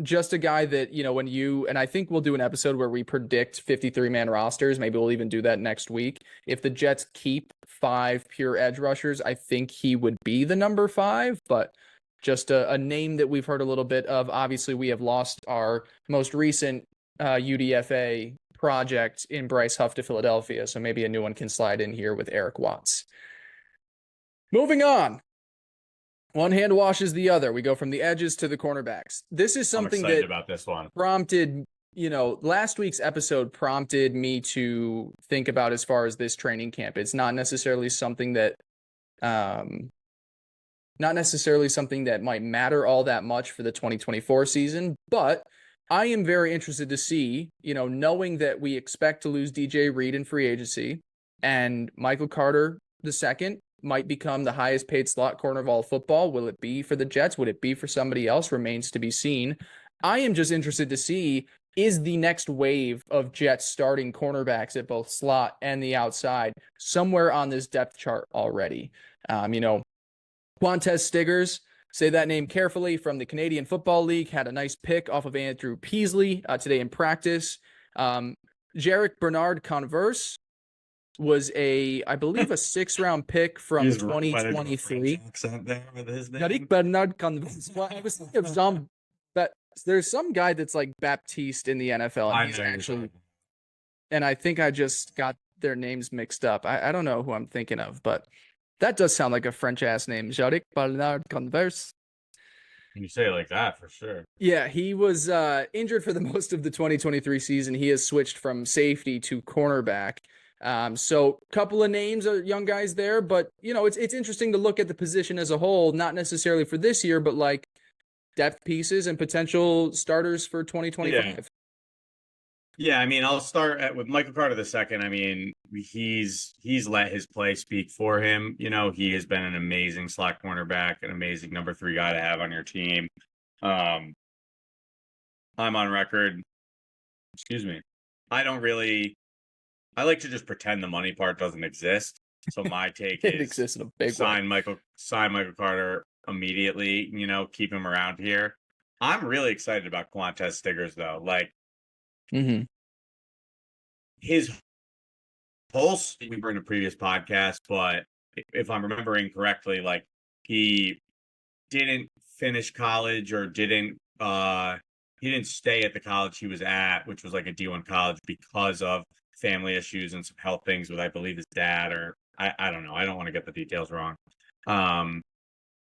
[SPEAKER 1] just a guy that, when and I think we'll do an episode where we predict 53-man rosters. Maybe we'll even do that next week. If the Jets keep 5 pure edge rushers, I think he would be the number 5, but just a name that we've heard a little bit of. Obviously, we have lost our most recent UDFA project in Bryce Huff to Philadelphia, so maybe a new one can slide in here with Eric Watts. Moving on. One hand washes the other. We go from the edges to the cornerbacks. This is something that
[SPEAKER 2] about this one
[SPEAKER 1] prompted, last week's episode prompted me to think about as far as this training camp. It's not necessarily something that might matter all that much for the 2024 season, but I am very interested to see, knowing that we expect to lose DJ Reed in free agency and Michael Carter II might become the highest paid slot corner of all football. Will it be for the Jets? Would it be for somebody else? Remains to be seen. I am just interested to see, is the next wave of Jets starting cornerbacks at both slot and the outside somewhere on this depth chart already? Quantez Stiggers, say that name carefully, from the Canadian Football League, had a nice pick off of Andrew Peasley today in practice. Jarek Bernard Converse was I believe a 6th-round pick from 2023. Jarek Bernard Converse. Well, I was thinking of there's some guy that's like Baptiste in the NFL, and he's actually, and I think I just got their names mixed up. I don't know who I'm thinking of, but that does sound like a French ass name. Jarek Bernard Converse.
[SPEAKER 2] When you say it like that, for sure.
[SPEAKER 1] Yeah, he was injured for the most of the 2023 season. He has switched from safety to cornerback. So a couple of names of young guys there, but it's interesting to look at the position as a whole, not necessarily for this year, but like depth pieces and potential starters for 2025.
[SPEAKER 2] Yeah, I mean, I'll start with Michael Carter II. I mean, he's let his play speak for him. He has been an amazing slot cornerback, an amazing number 3 guy to have on your team. I'm on record. Excuse me. I like to just pretend the money part doesn't exist. So my take
[SPEAKER 1] It
[SPEAKER 2] is
[SPEAKER 1] exists in a big
[SPEAKER 2] sign
[SPEAKER 1] way.
[SPEAKER 2] Michael Carter immediately, keep him around here. I'm really excited about Quantez Stiggers though. Like his pulse, we were in a previous podcast, but if I'm remembering correctly, like he didn't finish college or he didn't stay at the college he was at, which was like a D1 college, because of family issues and some health things with, I believe, his dad, or I don't know. I don't want to get the details wrong.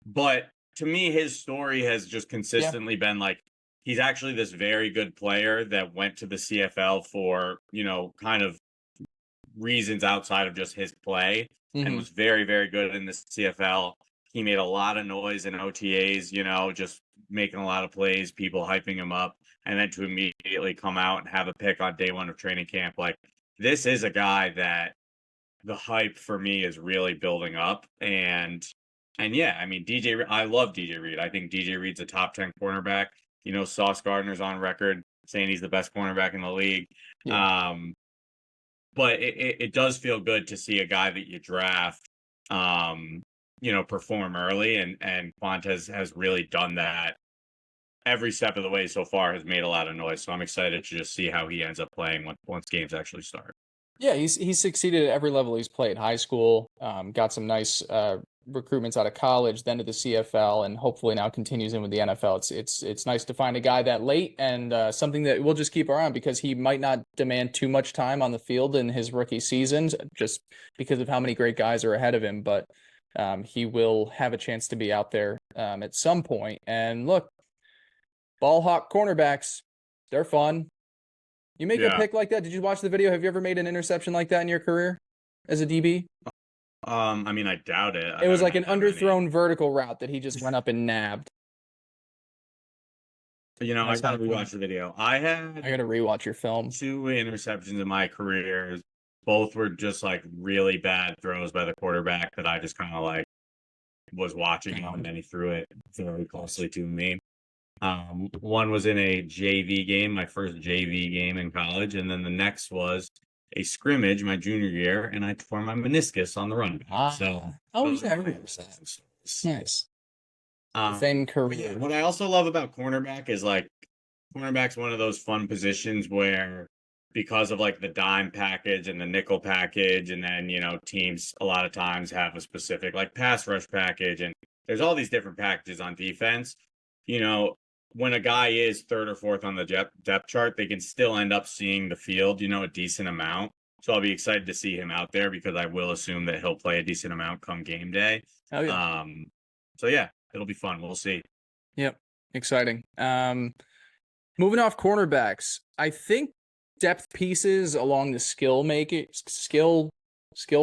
[SPEAKER 2] But to me, his story has just consistently been like, he's actually this very good player that went to the CFL for, kind of reasons outside of just his play, and was very, very good in the CFL. He made a lot of noise in OTAs, just making a lot of plays, people hyping him up, and then to immediately come out and have a pick on day 1 of training camp. Like, this is a guy that the hype for me is really building up. And yeah, I mean, I love DJ Reed. I think DJ Reed's a top 10 cornerback. Sauce Gardner's on record saying he's the best cornerback in the league. Yeah. But it does feel good to see a guy that you draft, perform early, and Quantez has really done that every step of the way so far, has made a lot of noise. So I'm excited to just see how he ends up playing once games actually start.
[SPEAKER 1] Yeah, he's succeeded at every level he's played. High school, got some nice recruitments out of college, then to the CFL, and hopefully now continues in with the NFL. It's nice to find a guy that late, and something that we'll just keep our eye on, because he might not demand too much time on the field in his rookie seasons, just because of how many great guys are ahead of him. But he will have a chance to be out there at some point. And look, ball hawk cornerbacks, they're fun. You make a pick like that. Did you watch the video? Have you ever made an interception like that in your career as a DB?
[SPEAKER 2] I mean, I doubt it.
[SPEAKER 1] It was like an underthrown vertical route that he just went up and nabbed.
[SPEAKER 2] I gotta rewatch the video. I
[SPEAKER 1] gotta rewatch your film.
[SPEAKER 2] 2 interceptions in my career. Both were just like really bad throws by the quarterback that I just kind of like was watching him, and then he threw it very closely to me. One was in a JV game, my first JV game in college, and then the next was a scrimmage my junior year, and I tore my meniscus on the run back. So,
[SPEAKER 1] nice. Same career.
[SPEAKER 2] What I also love about cornerback is like cornerback's one of those fun positions where because of like the dime package and the nickel package, and then, teams a lot of times have a specific like pass rush package, and there's all these different packages on defense. You know, when a guy is third or fourth on the depth chart, they can still end up seeing the field, a decent amount. So I'll be excited to see him out there because I will assume that he'll play a decent amount come game day.
[SPEAKER 1] Oh yeah.
[SPEAKER 2] So yeah, it'll be fun. We'll see.
[SPEAKER 1] Yep. Exciting. Moving off cornerbacks, I think depth pieces along the skill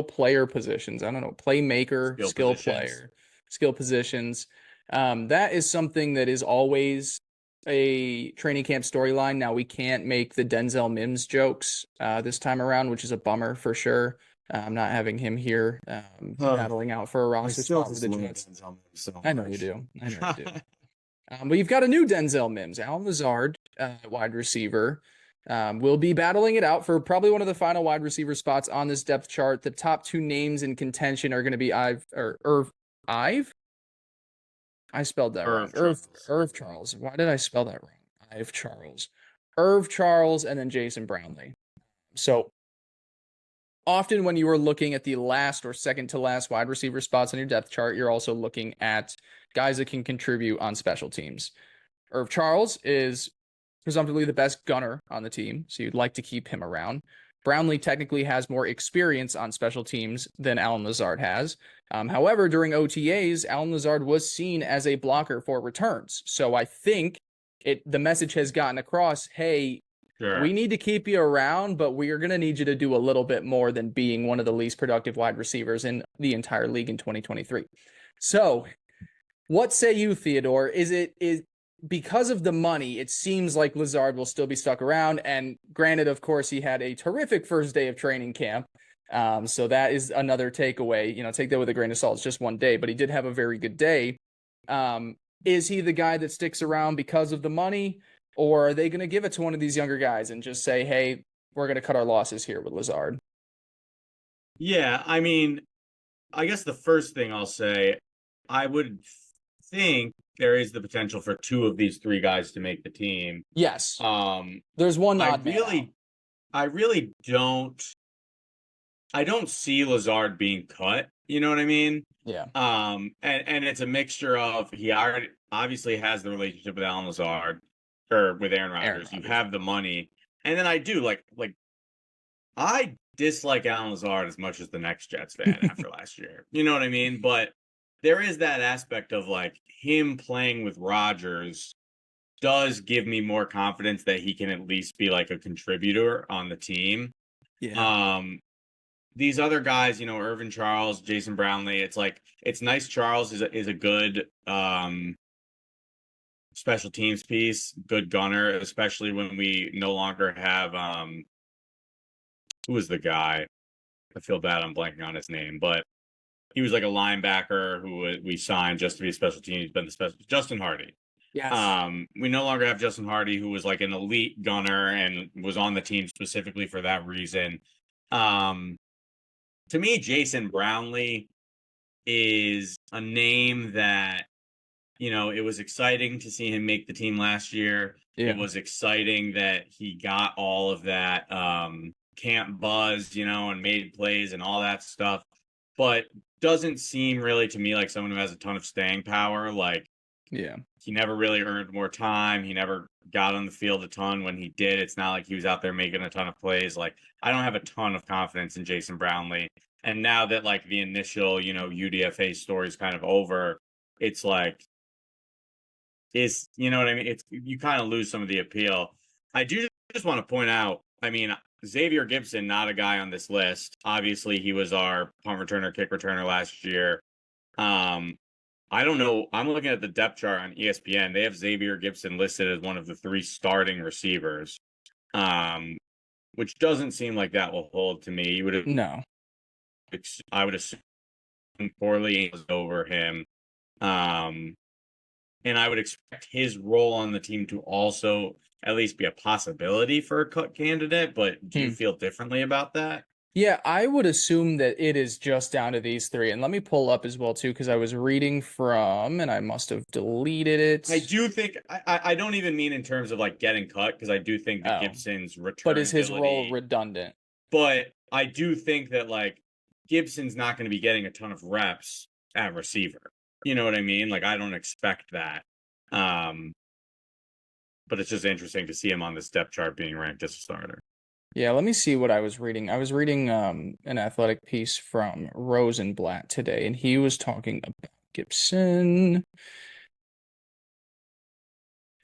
[SPEAKER 1] player positions. I don't know, playmaker, skill player, skill positions. That is something that is always a training camp storyline. Now we can't make the Denzel Mims jokes this time around, which is a bummer for sure. I'm not having him here battling out for a roster spot with the Jets. I know you do. I know you do. But you've got a new Denzel Mims, Allen Lazard, wide receiver. Will be battling it out for probably one of the final wide receiver spots on this depth chart. The top two names in contention are going to be Irv. I spelled that wrong. Irv Charles. Why did I spell that wrong? Irv Charles, and then Jason Brownlee. So often when you are looking at the last or second to last wide receiver spots on your depth chart, you're also looking at guys that can contribute on special teams. Irv Charles is presumptively the best gunner on the team, so you'd like to keep him around. Brownlee technically has more experience on special teams than Allen Lazard has. However, during OTAs, Allen Lazard was seen as a blocker for returns. So I think the message has gotten across, hey, sure, we need to keep you around, but we are going to need you to do a little bit more than being one of the least productive wide receivers in the entire league in 2023. So what say you, Theodore? Is because of the money, it seems like Lazard will still be stuck around. And granted, of course, he had a terrific first day of training camp. So that is another takeaway. Take that with a grain of salt. It's just one day, but he did have a very good day. Is he the guy that sticks around because of the money? Or are they going to give it to one of these younger guys and just say, hey, we're going to cut our losses here with Lazard?
[SPEAKER 2] Yeah, I mean, I guess the first thing I'll say, I would think there is the potential for two of these three guys to make the team.
[SPEAKER 1] Yes. There's one odd man.
[SPEAKER 2] I really don't see Lazard being cut. You know what I mean?
[SPEAKER 1] Yeah.
[SPEAKER 2] And it's a mixture of he already obviously has the relationship with Allen Lazard or with Aaron Rodgers. You have the money. And then I do like I dislike Allen Lazard as much as the next Jets fan after last year. You know what I mean? But there is that aspect of like him playing with Rodgers does give me more confidence that he can at least be like a contributor on the team.
[SPEAKER 1] Yeah.
[SPEAKER 2] These other guys, Irvin Charles, Jason Brownlee, it's like, it's nice. Charles is a good special teams piece, good gunner, especially when we no longer have, who was the guy? I feel bad I'm blanking on his name, but he was like a linebacker who we signed just to be a special team. He's been the special Justin Hardy.
[SPEAKER 1] Yes.
[SPEAKER 2] We no longer have Justin Hardy, who was like an elite gunner and was on the team specifically for that reason. To me, Jason Brownlee is a name that, it was exciting to see him make the team last year. Yeah. It was exciting that he got all of that camp buzz, and made plays and all that stuff. But doesn't seem really to me like someone who has a ton of staying power. Like,
[SPEAKER 1] yeah,
[SPEAKER 2] he never really earned more time. He never got on the field a ton. When he did, it's not like he was out there making a ton of plays. Like, I don't have a ton of confidence in Jason Brownlee. And now that like the initial, UDFA story is kind of over, it's like, you know what I mean? You kind of lose some of the appeal. I do just want to point out, I mean, Xavier Gibson, not a guy on this list. Obviously, he was our punt returner, kick returner last year. I don't know. I'm looking at the depth chart on ESPN. They have Xavier Gibson listed as one of the three starting receivers, which doesn't seem like that will hold to me.
[SPEAKER 1] No.
[SPEAKER 2] I would assume poorly over him. And I would expect his role on the team to also at least be a possibility for a cut candidate. But do you feel differently about that?
[SPEAKER 1] Yeah, I would assume that it is just down to these three. And let me pull up as well, too, because I was reading from, and I must have deleted
[SPEAKER 2] I
[SPEAKER 1] it.
[SPEAKER 2] do think I don't even mean in terms of like getting cut, because I do think that
[SPEAKER 1] Oh,
[SPEAKER 2] Gibson's
[SPEAKER 1] but
[SPEAKER 2] return
[SPEAKER 1] is his role
[SPEAKER 2] ability,
[SPEAKER 1] redundant?
[SPEAKER 2] but I do think that like Gibson's not going to be getting a ton of reps at receiver. You know what I mean? Like I don't expect that. Um, but it's just interesting to see him on this depth chart being ranked as a starter.
[SPEAKER 1] Yeah, let me see what I was reading. I was reading an athletic piece from Rosenblatt today, and he was talking about Gibson.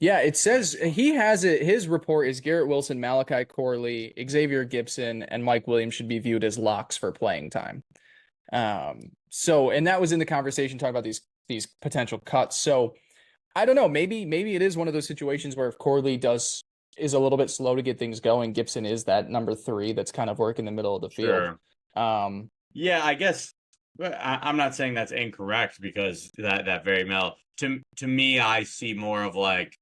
[SPEAKER 1] Yeah, it says he has it. His report is Garrett Wilson, Malachi Corley, Xavier Gibson, and Mike Williams should be viewed as locks for playing time. So, and that was in the conversation talking about these potential cuts. So I don't know. Maybe it is one of those situations where if Corley is a little bit slow to get things going, Gibson is that number three that's kind of working the middle of the field.
[SPEAKER 2] Sure.
[SPEAKER 1] Um,
[SPEAKER 2] Yeah, I guess I'm not saying that's incorrect, because that very well to me, I see more of like,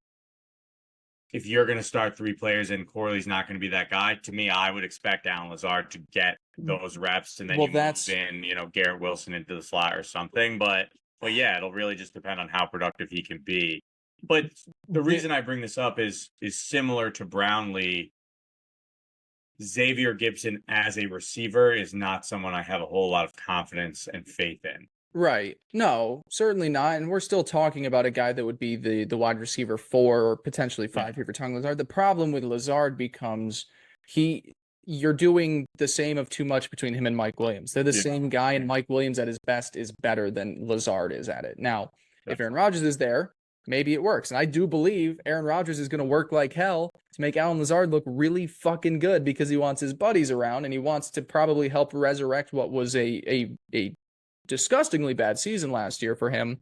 [SPEAKER 2] if you're going to start three players and Corley's not going to be that guy, to me, I would expect Alan Lazard to get those reps, and then
[SPEAKER 1] well,
[SPEAKER 2] you move
[SPEAKER 1] that's
[SPEAKER 2] in, Garrett Wilson into the slot or something. But yeah, it'll really just depend on how productive he can be. But the
[SPEAKER 1] the
[SPEAKER 2] reason I bring this up is similar to Brownlee. Xavier Gibson as a receiver is not someone I have a whole lot of confidence and faith in.
[SPEAKER 1] right. No, certainly not. And we're still talking about a guy that would be the wide receiver 4 or potentially 5
[SPEAKER 2] Yeah.
[SPEAKER 1] here for Tongue Lazard. The problem with Lazard becomes you're doing the same of too much between him and Mike Williams. They're the
[SPEAKER 2] Yeah.
[SPEAKER 1] same guy, and Mike Williams at his best is better than Lazard is at it. Now, if Aaron
[SPEAKER 2] Definitely.
[SPEAKER 1] Rodgers is there, maybe it works. And I do believe Aaron Rodgers is going to work like hell to make Alan Lazard look really fucking good because he wants his buddies around and he wants to probably help resurrect what was a disgustingly bad season last year for him.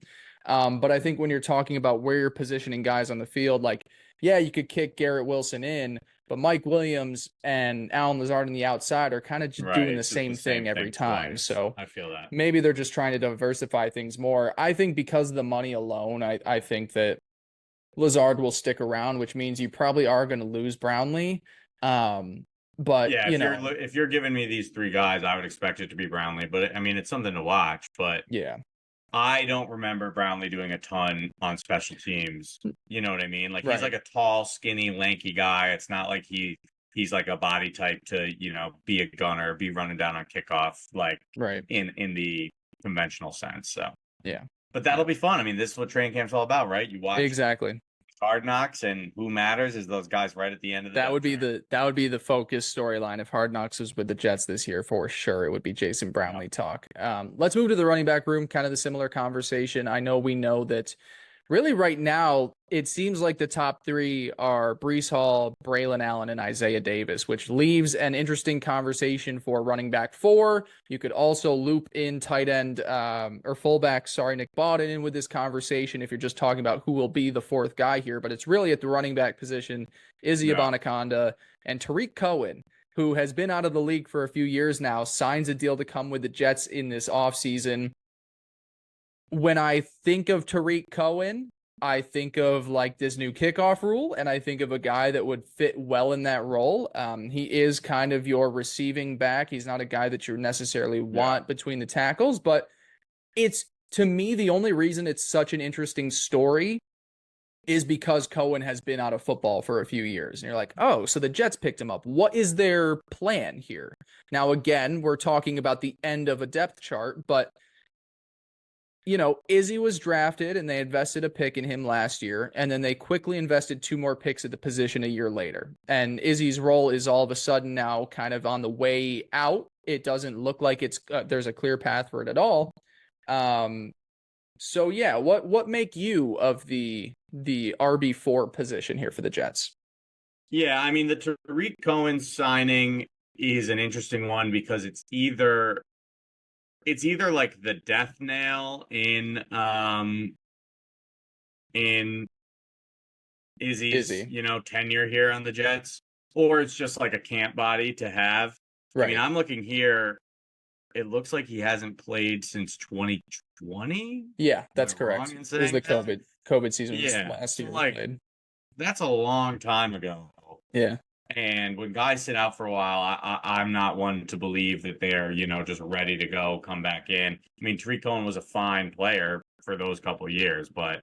[SPEAKER 1] But I think when you're talking about where you're positioning guys on the field, like, yeah, you could kick Garrett Wilson in, but Mike Williams and Alan Lazard on the outside are kind of just
[SPEAKER 2] Right.
[SPEAKER 1] doing the
[SPEAKER 2] It's just the
[SPEAKER 1] same
[SPEAKER 2] same
[SPEAKER 1] thing every
[SPEAKER 2] thing
[SPEAKER 1] time.
[SPEAKER 2] twice.
[SPEAKER 1] So
[SPEAKER 2] I feel that.
[SPEAKER 1] maybe they're just trying to diversify things more. I think because of the money alone, I think that Lazard will stick around, which means you probably are going to lose Brownlee. But
[SPEAKER 2] Yeah, if you're giving me these three guys, I would expect it to be Brownlee. But I mean, it's something to watch. But
[SPEAKER 1] yeah,
[SPEAKER 2] I don't remember Brownlee doing a ton on special teams. You know what I mean? Like he's
[SPEAKER 1] right,
[SPEAKER 2] like a tall, skinny, lanky guy. It's not like he's like a body type to, be a gunner, be running down on kickoff, like
[SPEAKER 1] right,
[SPEAKER 2] in the conventional sense. So,
[SPEAKER 1] yeah,
[SPEAKER 2] but that'll be fun. I mean, this is what training camp's all about, right? You watch
[SPEAKER 1] exactly.
[SPEAKER 2] Hard Knocks, and who matters is those guys right at the end of the
[SPEAKER 1] That would
[SPEAKER 2] depth
[SPEAKER 1] be
[SPEAKER 2] chart.
[SPEAKER 1] the focus storyline. If Hard Knocks was with the Jets this year, for sure, it would be Jason
[SPEAKER 2] Yeah.
[SPEAKER 1] Brownlee talk. Let's move to the running back room. Kind of the similar conversation. We know that really right now it seems like the top three are Brees Hall, Braylon Allen, and Isaiah Davis, which leaves an interesting conversation for running back 4. You could also loop in tight end or fullback, Nick Bawden in with this conversation if you're just talking about who will be the 4th guy here. But it's really at the running back position, Izzy
[SPEAKER 2] Yeah.
[SPEAKER 1] Abanikanda and Tariq Cohen, who has been out of the league for a few years now, signs a deal to come with the Jets in this offseason. When I think of Tariq Cohen, I think of like this new kickoff rule, and I think of a guy that would fit well in that role. He is kind of your receiving back. He's not a guy that you necessarily want between the tackles, but it's, to me, the only reason it's such an interesting story is because Cohen has been out of football for a few years. And you're like, oh, so the Jets picked him up. What is their plan here? Now, again, we're talking about the end of a depth chart, but Izzy was drafted and they invested a pick in him last year, and then they quickly invested 2 more picks at the position a year later. And Izzy's role is all of a sudden now kind of on the way out. It doesn't look like there's a clear path for it at all. So yeah, what make you of the RB4 position here for the Jets?
[SPEAKER 2] Yeah, I mean, the Tariq Cohen signing is an interesting one, because it's either like the death nail in Izzy's
[SPEAKER 1] Izzy.
[SPEAKER 2] tenure here on the Jets, or it's just like a camp body to have. I mean,
[SPEAKER 1] Right.
[SPEAKER 2] I'm looking here. It looks like he hasn't played since 2020.
[SPEAKER 1] Yeah,
[SPEAKER 2] Am
[SPEAKER 1] that's
[SPEAKER 2] I wrong
[SPEAKER 1] correct.
[SPEAKER 2] in
[SPEAKER 1] It was
[SPEAKER 2] saying
[SPEAKER 1] the
[SPEAKER 2] that?
[SPEAKER 1] COVID season was
[SPEAKER 2] Yeah.
[SPEAKER 1] last
[SPEAKER 2] So
[SPEAKER 1] year he
[SPEAKER 2] like,
[SPEAKER 1] played.
[SPEAKER 2] that's a long time ago.
[SPEAKER 1] Yeah.
[SPEAKER 2] And when guys sit out for a while, I'm not one to believe that they're, just ready to go, come back in. I mean, Tariq Cohen was a fine player for those couple of years, but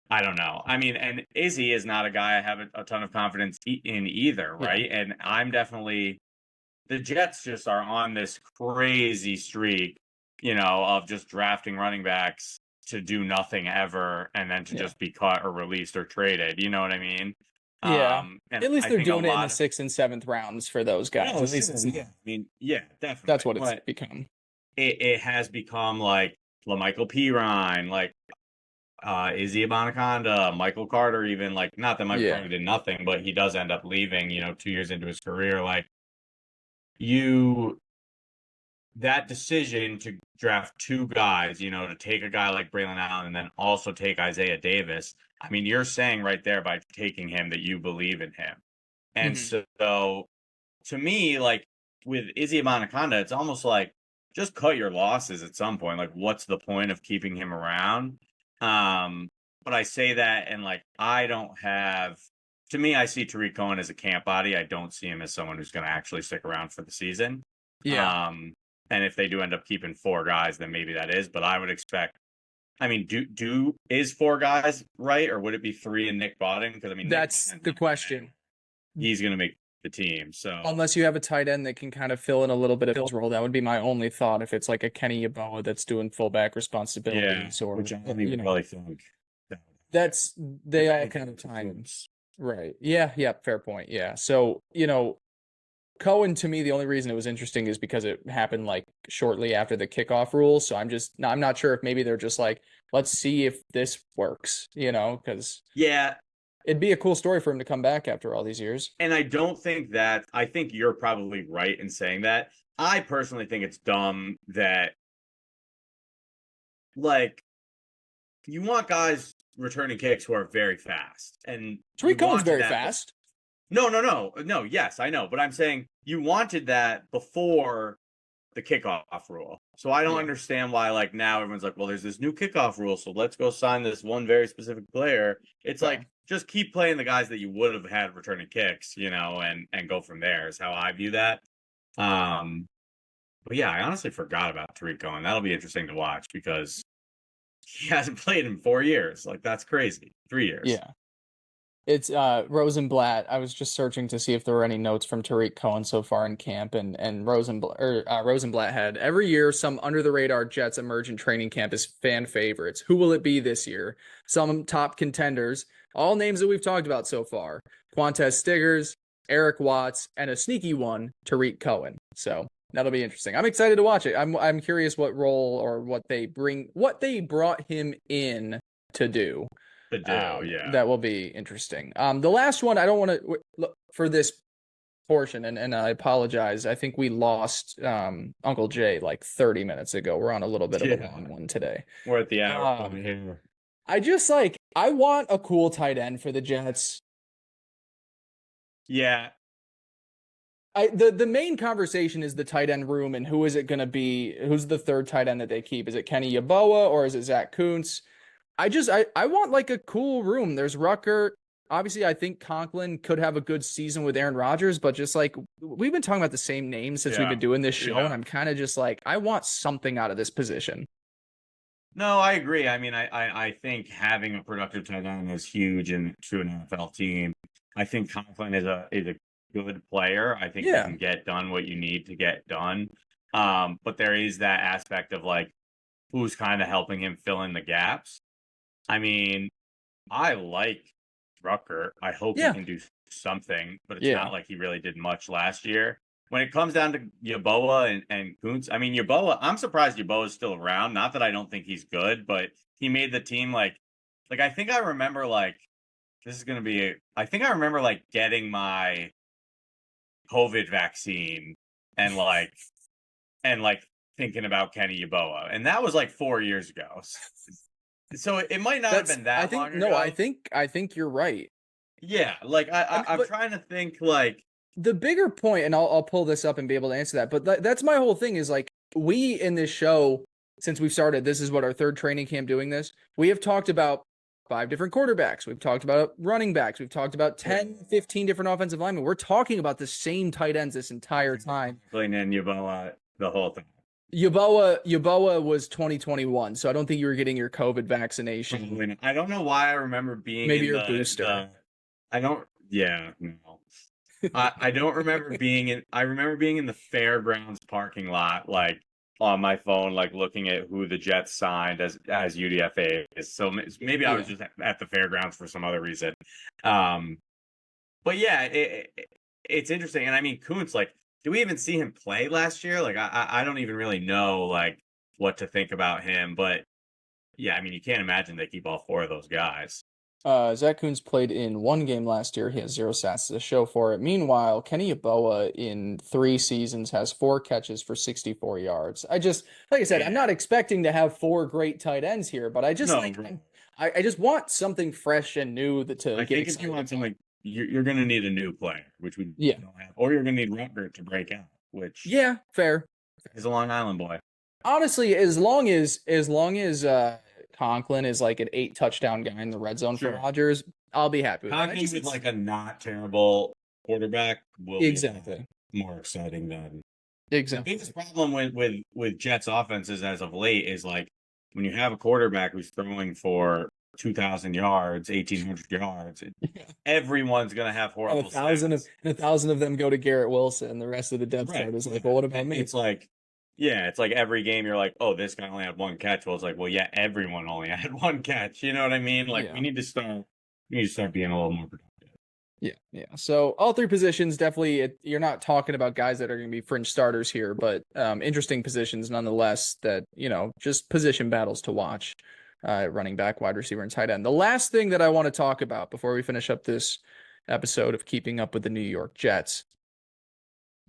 [SPEAKER 2] I don't know. I mean, and Izzy is not a guy I have a ton of confidence in either, right?
[SPEAKER 1] Yeah.
[SPEAKER 2] And I'm definitely the Jets just are on this crazy streak, of just drafting running backs to do nothing ever and then to
[SPEAKER 1] Yeah.
[SPEAKER 2] just be cut or released or traded. You know what I mean?
[SPEAKER 1] Yeah.
[SPEAKER 2] And
[SPEAKER 1] At least
[SPEAKER 2] I
[SPEAKER 1] they're
[SPEAKER 2] think a
[SPEAKER 1] doing it in the
[SPEAKER 2] lot of
[SPEAKER 1] 6th and 7th rounds for those guys.
[SPEAKER 2] no,
[SPEAKER 1] At least
[SPEAKER 2] sure,
[SPEAKER 1] it's,
[SPEAKER 2] yeah. I mean, yeah,
[SPEAKER 1] that's
[SPEAKER 2] definitely.
[SPEAKER 1] what it's
[SPEAKER 2] But
[SPEAKER 1] become.
[SPEAKER 2] it has become like LaMichael Pirine, like Izzy Abanaconda, Michael Carter, even like not that Michael
[SPEAKER 1] Yeah.
[SPEAKER 2] Carter did nothing, but he does end up leaving, 2 years into his career. Like you that decision to draft 2 guys, to take a guy like Braylon Allen and then also take Isaiah Davis. I mean, you're saying right there by taking him that you believe in him. And
[SPEAKER 1] Mhm.
[SPEAKER 2] so to me, like with Izzy Abanaconda, it's almost like just cut your losses at some point. Like, what's the point of keeping him around? But I say that, and like, I don't have. To me, I see Tariq Cohen as a camp body. I don't see him as someone who's going to actually stick around for the season.
[SPEAKER 1] Yeah.
[SPEAKER 2] And if they do end up keeping 4 guys, then maybe that is. But I would expect. I mean, is 4 guys right, or would it be 3 and Nick Bawden? Because I mean, Nick
[SPEAKER 1] That's
[SPEAKER 2] Bawden's
[SPEAKER 1] the question.
[SPEAKER 2] he's going to make the team. So
[SPEAKER 1] Unless you have a tight end that can kind of fill in a little bit of his role, that would be my only thought. If it's like a Kenny Yeboah that's doing fullback
[SPEAKER 2] yeah,
[SPEAKER 1] responsibilities, or
[SPEAKER 2] which I don't even really think.
[SPEAKER 1] that's they
[SPEAKER 2] If
[SPEAKER 1] all
[SPEAKER 2] anything,
[SPEAKER 1] kind of
[SPEAKER 2] it's a
[SPEAKER 1] time.
[SPEAKER 2] fluke.
[SPEAKER 1] Right. Yeah. Yeah. Fair point. Yeah. So, Cohen, to me, the only reason it was interesting is because it happened like shortly after the kickoff rule. So I'm not sure if maybe they're just like, let's see if this works, because
[SPEAKER 2] Yeah,
[SPEAKER 1] it'd be a cool story for him to come back after all these years.
[SPEAKER 2] and I think you're probably right in saying that. I personally think it's dumb that like you want guys returning kicks who are very fast, and you
[SPEAKER 1] Tariq Cohen's
[SPEAKER 2] wanted
[SPEAKER 1] very
[SPEAKER 2] that.
[SPEAKER 1] fast.
[SPEAKER 2] No. Yes, I know, but I'm saying you wanted that before the kickoff rule. So I don't
[SPEAKER 1] Yeah.
[SPEAKER 2] understand why like now everyone's like, well, there's this new kickoff rule, so let's go sign this one very specific player. It's like
[SPEAKER 1] Fair.
[SPEAKER 2] just keep playing the guys that you would have had returning kicks, and go from there is how I view that. Um, but yeah, I honestly forgot about Tariq Cohen. That'll be interesting to watch because he hasn't played in 4 years. Like that's crazy. 3 years.
[SPEAKER 1] Yeah. It's Rosenblatt. I was just searching to see if there were any notes from Tariq Cohen so far in camp, and Rosenblatt had every year some under the radar Jets emerge in training camp as fan favorites. Who will it be this year? Some top contenders, all names that we've talked about so far: Quantez Stiggers, Eric Watts, and a sneaky one, Tariq Cohen. So that'll be interesting. I'm excited to watch it. I'm curious what role or what they brought him in to do.
[SPEAKER 2] To do, yeah.
[SPEAKER 1] That will be interesting. The last one, I don't want to look for this portion, and I apologize. I think we lost Uncle Jay like 30 minutes ago. We're on a little bit of a long one today.
[SPEAKER 2] We're at the hour
[SPEAKER 1] Um,
[SPEAKER 2] point here.
[SPEAKER 1] I want a cool tight end for the Jets.
[SPEAKER 2] Yeah.
[SPEAKER 1] The main conversation is the tight end room and who is it going to be? Who's the third tight end that they keep? Is it Kenny Yeboah or is it Zach Kuntz? I want like a cool room. There's Rucker. Obviously, I think Conklin could have a good season with Aaron Rodgers, but just like we've been talking about the same names since we've been doing this show, and I'm kind of just like, I want something out of this position.
[SPEAKER 2] No, I agree. I mean, I think having a productive tight end is huge in to an NFL team. I think Conklin is a good player. I think he can get done what you need to get done. But there is that aspect of like who's kind of helping him fill in the gaps. I mean, I like Rucker. I hope he can do something, but it's not like he really did much last year. When it comes down to Yeboah and Kuntz, I mean, Yeboah, I'm surprised Yeboah is still around. Not that I don't think he's good, but he made the team like I think I remember like I think I remember like getting my COVID vaccine and like thinking about Kenny Yeboah. And that was like 4 years ago. So it might not have been that long ago.
[SPEAKER 1] No, I think you're right.
[SPEAKER 2] Yeah, like I'm trying to think like
[SPEAKER 1] the bigger point, and I'll pull this up and be able to answer that. But that's my whole thing is like we in this show, since we've started, this is what our third training camp doing this. We have talked about 5 different quarterbacks. We've talked about running backs. We've talked about 10, 15 different offensive linemen. We're talking about the same tight ends this entire time.
[SPEAKER 2] Playing in Yeboah the whole time.
[SPEAKER 1] Yeboah was 2021, so I don't think you were getting your COVID vaccination.
[SPEAKER 2] I don't know why I remember being
[SPEAKER 1] Maybe
[SPEAKER 2] in
[SPEAKER 1] your booster.
[SPEAKER 2] No. I don't remember being in. I remember being in the fairgrounds parking lot, like on my phone, like looking at who the Jets signed as UDFA is. So maybe I was just at the fairgrounds for some other reason. But yeah, it's interesting, and I mean, Kuntz, like, do we even see him play last year? Like, I don't even really know like what to think about him. But yeah, I mean, you can't imagine they keep all 4 of those guys.
[SPEAKER 1] Zach Kuntz played in 1 game last year. He has 0 stats to show for it. Meanwhile, Kenny Yeboah in 3 seasons has 4 catches for 64 yards. Like I said, I'm not expecting to have 4 great tight ends here, but I just I just want something fresh and new to
[SPEAKER 2] I
[SPEAKER 1] get
[SPEAKER 2] think if you want something, you're going to need a new player, which we don't have, or you're going to need Rutger to break out, which
[SPEAKER 1] fair.
[SPEAKER 2] He's a Long Island boy.
[SPEAKER 1] Honestly, as long as Conklin is like an 8 touchdown guy in the red zone for Rodgers, I'll be happy with
[SPEAKER 2] Conklin with like a not terrible quarterback will be more exciting than The biggest problem with Jets offenses as of late is like when you have a quarterback who's throwing for 2,000 yards, 1,800 yards, everyone's gonna have horrible.
[SPEAKER 1] And 1,000 of them go to Garrett Wilson. The rest of the depth chart is like, well, what about me?
[SPEAKER 2] It's like, it's like every game you're like, oh, this guy only had 1 catch. Well, it's like, well, yeah, everyone only had 1 catch. You know what I mean? Like we need to start being a little more productive.
[SPEAKER 1] Yeah. So all 3 positions, definitely, you're not talking about guys that are going to be fringe starters here, but interesting positions nonetheless that, just position battles to watch. Running back, wide receiver, and tight end. The last thing that I want to talk about before we finish up this episode of Keeping Up with the New York Jets.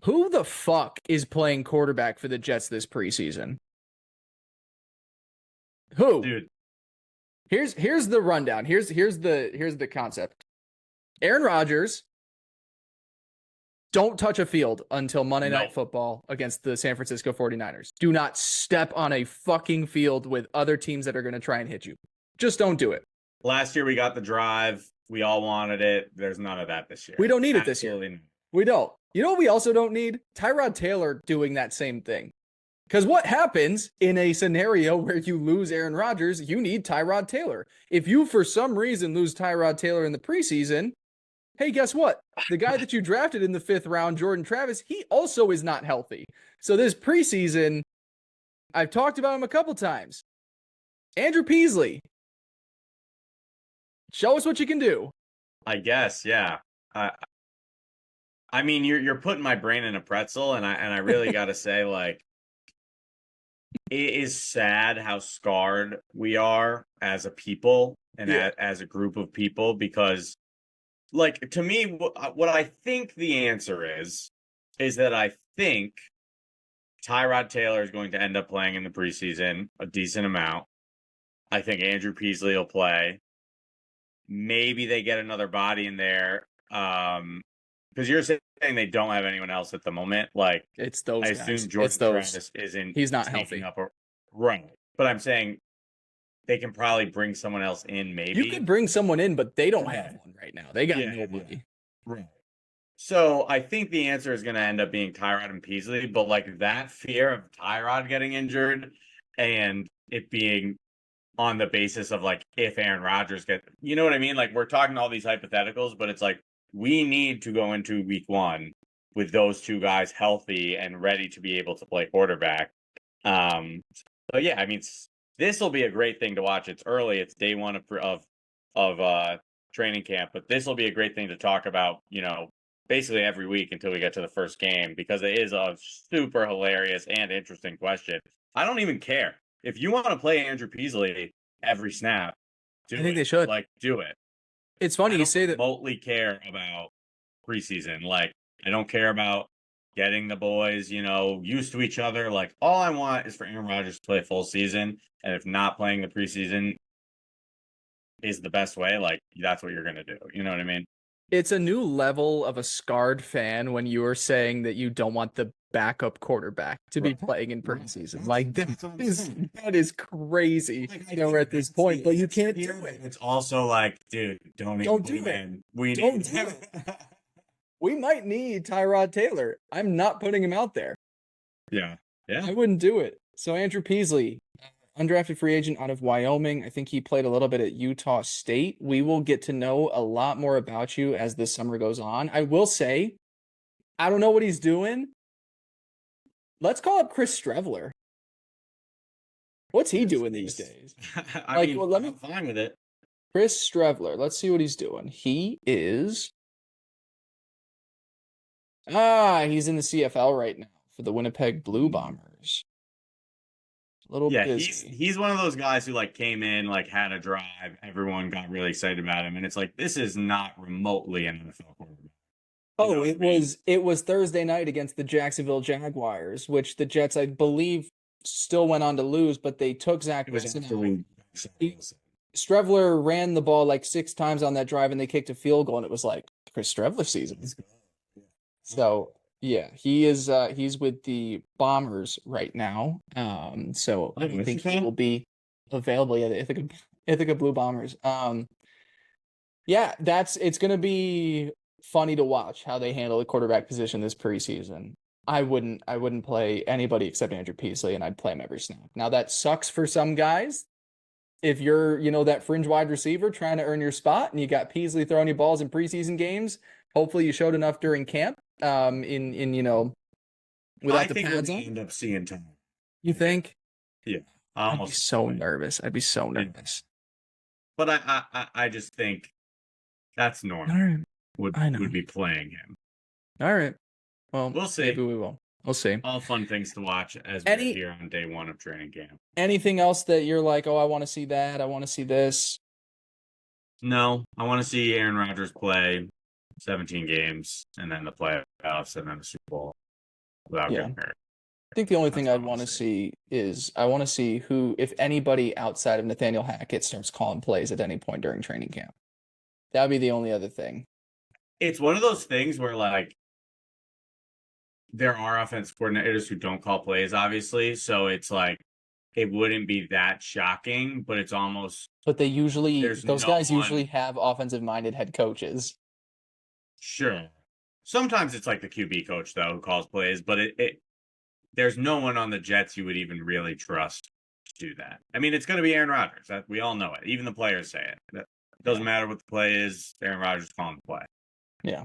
[SPEAKER 1] Who the fuck is playing quarterback for the Jets this preseason? Who?
[SPEAKER 2] Dude.
[SPEAKER 1] Here's the rundown. Here's the concept. Aaron Rodgers, don't touch a field until Monday Night Football against the San Francisco 49ers. Do not step on a fucking field with other teams that are going to try and hit you. Just don't do it.
[SPEAKER 2] Last year we got the drive. We all wanted it. There's none of that this year.
[SPEAKER 1] We don't need it this year. We don't. You know what we also don't need? Tyrod Taylor doing that same thing. Because what happens in a scenario where you lose Aaron Rodgers, you need Tyrod Taylor. If you, for some reason, lose Tyrod Taylor in the preseason, hey, guess what? The guy that you drafted in the 5th round, Jordan Travis, he also is not healthy. So this preseason, I've talked about him a couple times. Andrew Peasley, show us what you can do.
[SPEAKER 2] I guess, yeah. I mean, you're putting my brain in a pretzel, and I really got to say, like, it is sad how scarred we are as a people and as a group of people because, like, to me, what I think the answer is that I think Tyrod Taylor is going to end up playing in the preseason a decent amount. I think Andrew Peasley will play. Maybe they get another body in there. Because you're saying they don't have anyone else at the moment. Like,
[SPEAKER 1] it's those guys.
[SPEAKER 2] I assume Jordan Travis isn't.
[SPEAKER 1] He's not healthy.
[SPEAKER 2] Right. But I'm saying they can probably bring someone else in, maybe.
[SPEAKER 1] You could bring someone in, but they don't have one right now. They got nobody.
[SPEAKER 2] Right. So I think the answer is going to end up being Tyrod and Peasley. But, like, that fear of Tyrod getting injured and it being on the basis of, like, if Aaron Rodgers gets... You know what I mean? Like, we're talking all these hypotheticals, but it's like, we need to go into week 1 with those 2 guys healthy and ready to be able to play quarterback. So yeah, I mean, this will be a great thing to watch. It's early; it's day 1 of training camp, but this will be a great thing to talk about. Basically every week until we get to the first game because it is a super hilarious and interesting question. I don't even care if you want to play Andrew Peasley every snap.
[SPEAKER 1] I think they should
[SPEAKER 2] do it.
[SPEAKER 1] It's funny you say that.
[SPEAKER 2] I don't remotely care about preseason. Like, I don't care about getting the boys, used to each other. Like, all I want is for Aaron Rodgers to play a full season. And if not playing the preseason is the best way, like, that's what you're going to do. You know what I mean?
[SPEAKER 1] It's a new level of a scarred fan when you are saying that you don't want the backup quarterback to be playing in preseason. Like that is crazy. We're at this point, but you can't do it.
[SPEAKER 2] It's also like, dude, don't
[SPEAKER 1] do
[SPEAKER 2] him
[SPEAKER 1] it.
[SPEAKER 2] in. We
[SPEAKER 1] Don't
[SPEAKER 2] need
[SPEAKER 1] do
[SPEAKER 2] him.
[SPEAKER 1] it. We might need Tyrod Taylor. I'm not putting him out there.
[SPEAKER 2] Yeah.
[SPEAKER 1] I wouldn't do it. So Andrew Peasley, undrafted free agent out of Wyoming. I think he played a little bit at Utah State. We will get to know a lot more about you as this summer goes on. I will say, I don't know what he's doing. Let's call up Chris Streveler. What's he doing these days?
[SPEAKER 2] I'm fine with it.
[SPEAKER 1] Chris Streveler. Let's see what he's doing. He is. He's in the CFL right now for the Winnipeg Blue Bombers. A little busy.
[SPEAKER 2] He's one of those guys who like came in, like had a drive. Everyone got really excited about him, and it's like this is not remotely an NFL quarterback.
[SPEAKER 1] Oh, it was Thursday night against the Jacksonville Jaguars, which the Jets, I believe, still went on to lose, but they took Zach Wilson out. Streveler ran the ball like 6 times on that drive, and they kicked a field goal, and it was like Chris Streveler season. So yeah, he is. He's with the Bombers right now. So I think he will be available. Yeah, the Ithaca Blue Bombers. Yeah, it's gonna be funny to watch how they handle the quarterback position this preseason. I wouldn't play anybody except Andrew Peasley, and I'd play him every snap. Now that sucks for some guys. If you're, that fringe wide receiver trying to earn your spot, and you got Peasley throwing you balls in preseason games, hopefully you showed enough during camp. Without the pads on.
[SPEAKER 2] End up seeing time.
[SPEAKER 1] You think?
[SPEAKER 2] Yeah,
[SPEAKER 1] I'd be so nervous.
[SPEAKER 2] But I just think that's normal.
[SPEAKER 1] All right.
[SPEAKER 2] Would be playing him.
[SPEAKER 1] All right. Well,
[SPEAKER 2] we'll see.
[SPEAKER 1] Maybe we will. We'll see.
[SPEAKER 2] All fun things to watch as we're here on day 1 of training camp.
[SPEAKER 1] Anything else that you're like, oh, I want to see that. I want to see this.
[SPEAKER 2] No, I want to see Aaron Rodgers play 17 games and then the playoffs and then the Super Bowl without getting hurt.
[SPEAKER 1] I think the only thing I'd want to see is I want to see who, if anybody outside of Nathaniel Hackett starts calling plays at any point during training camp. That would be the only other thing.
[SPEAKER 2] It's one of those things where, like, there are offensive coordinators who don't call plays, obviously. So it's like, it wouldn't be that shocking, but it's almost.
[SPEAKER 1] But they usually, those guys usually have offensive-minded head coaches.
[SPEAKER 2] Sure. Sometimes it's like the QB coach, though, who calls plays, but there's no one on the Jets you would even really trust to do that. I mean, it's going to be Aaron Rodgers. We all know it. Even the players say it. It doesn't matter what the play is. Aaron Rodgers calling the play.
[SPEAKER 1] Yeah.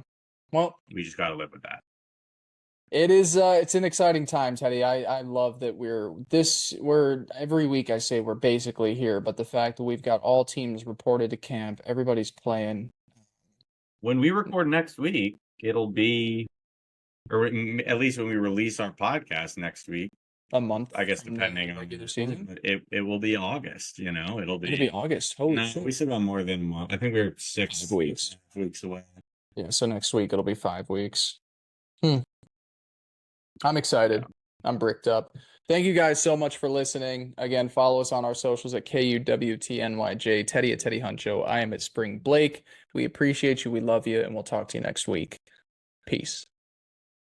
[SPEAKER 1] Well,
[SPEAKER 2] we just got to live with that.
[SPEAKER 1] It is. It's an exciting time, Teddy. I love that we're every week I say we're basically here, but the fact that we've got all teams reported to camp, everybody's playing.
[SPEAKER 2] When we record next week, it'll be, or at least when we release our podcast next week,
[SPEAKER 1] a month.
[SPEAKER 2] I guess depending on
[SPEAKER 1] regular season.
[SPEAKER 2] It will be August. It'll be
[SPEAKER 1] August. Holy shit.
[SPEAKER 2] We said about more than a month. I think we're 6 weeks away.
[SPEAKER 1] Yeah. So next week it'll be 5 weeks. I'm excited. I'm bricked up. Thank you guys so much for listening. Again, follow us on our socials at KUWTNYJ, Teddy at Teddy Huncho. I am at Spring Blake. We appreciate you. We love you. And we'll talk to you next week. Peace.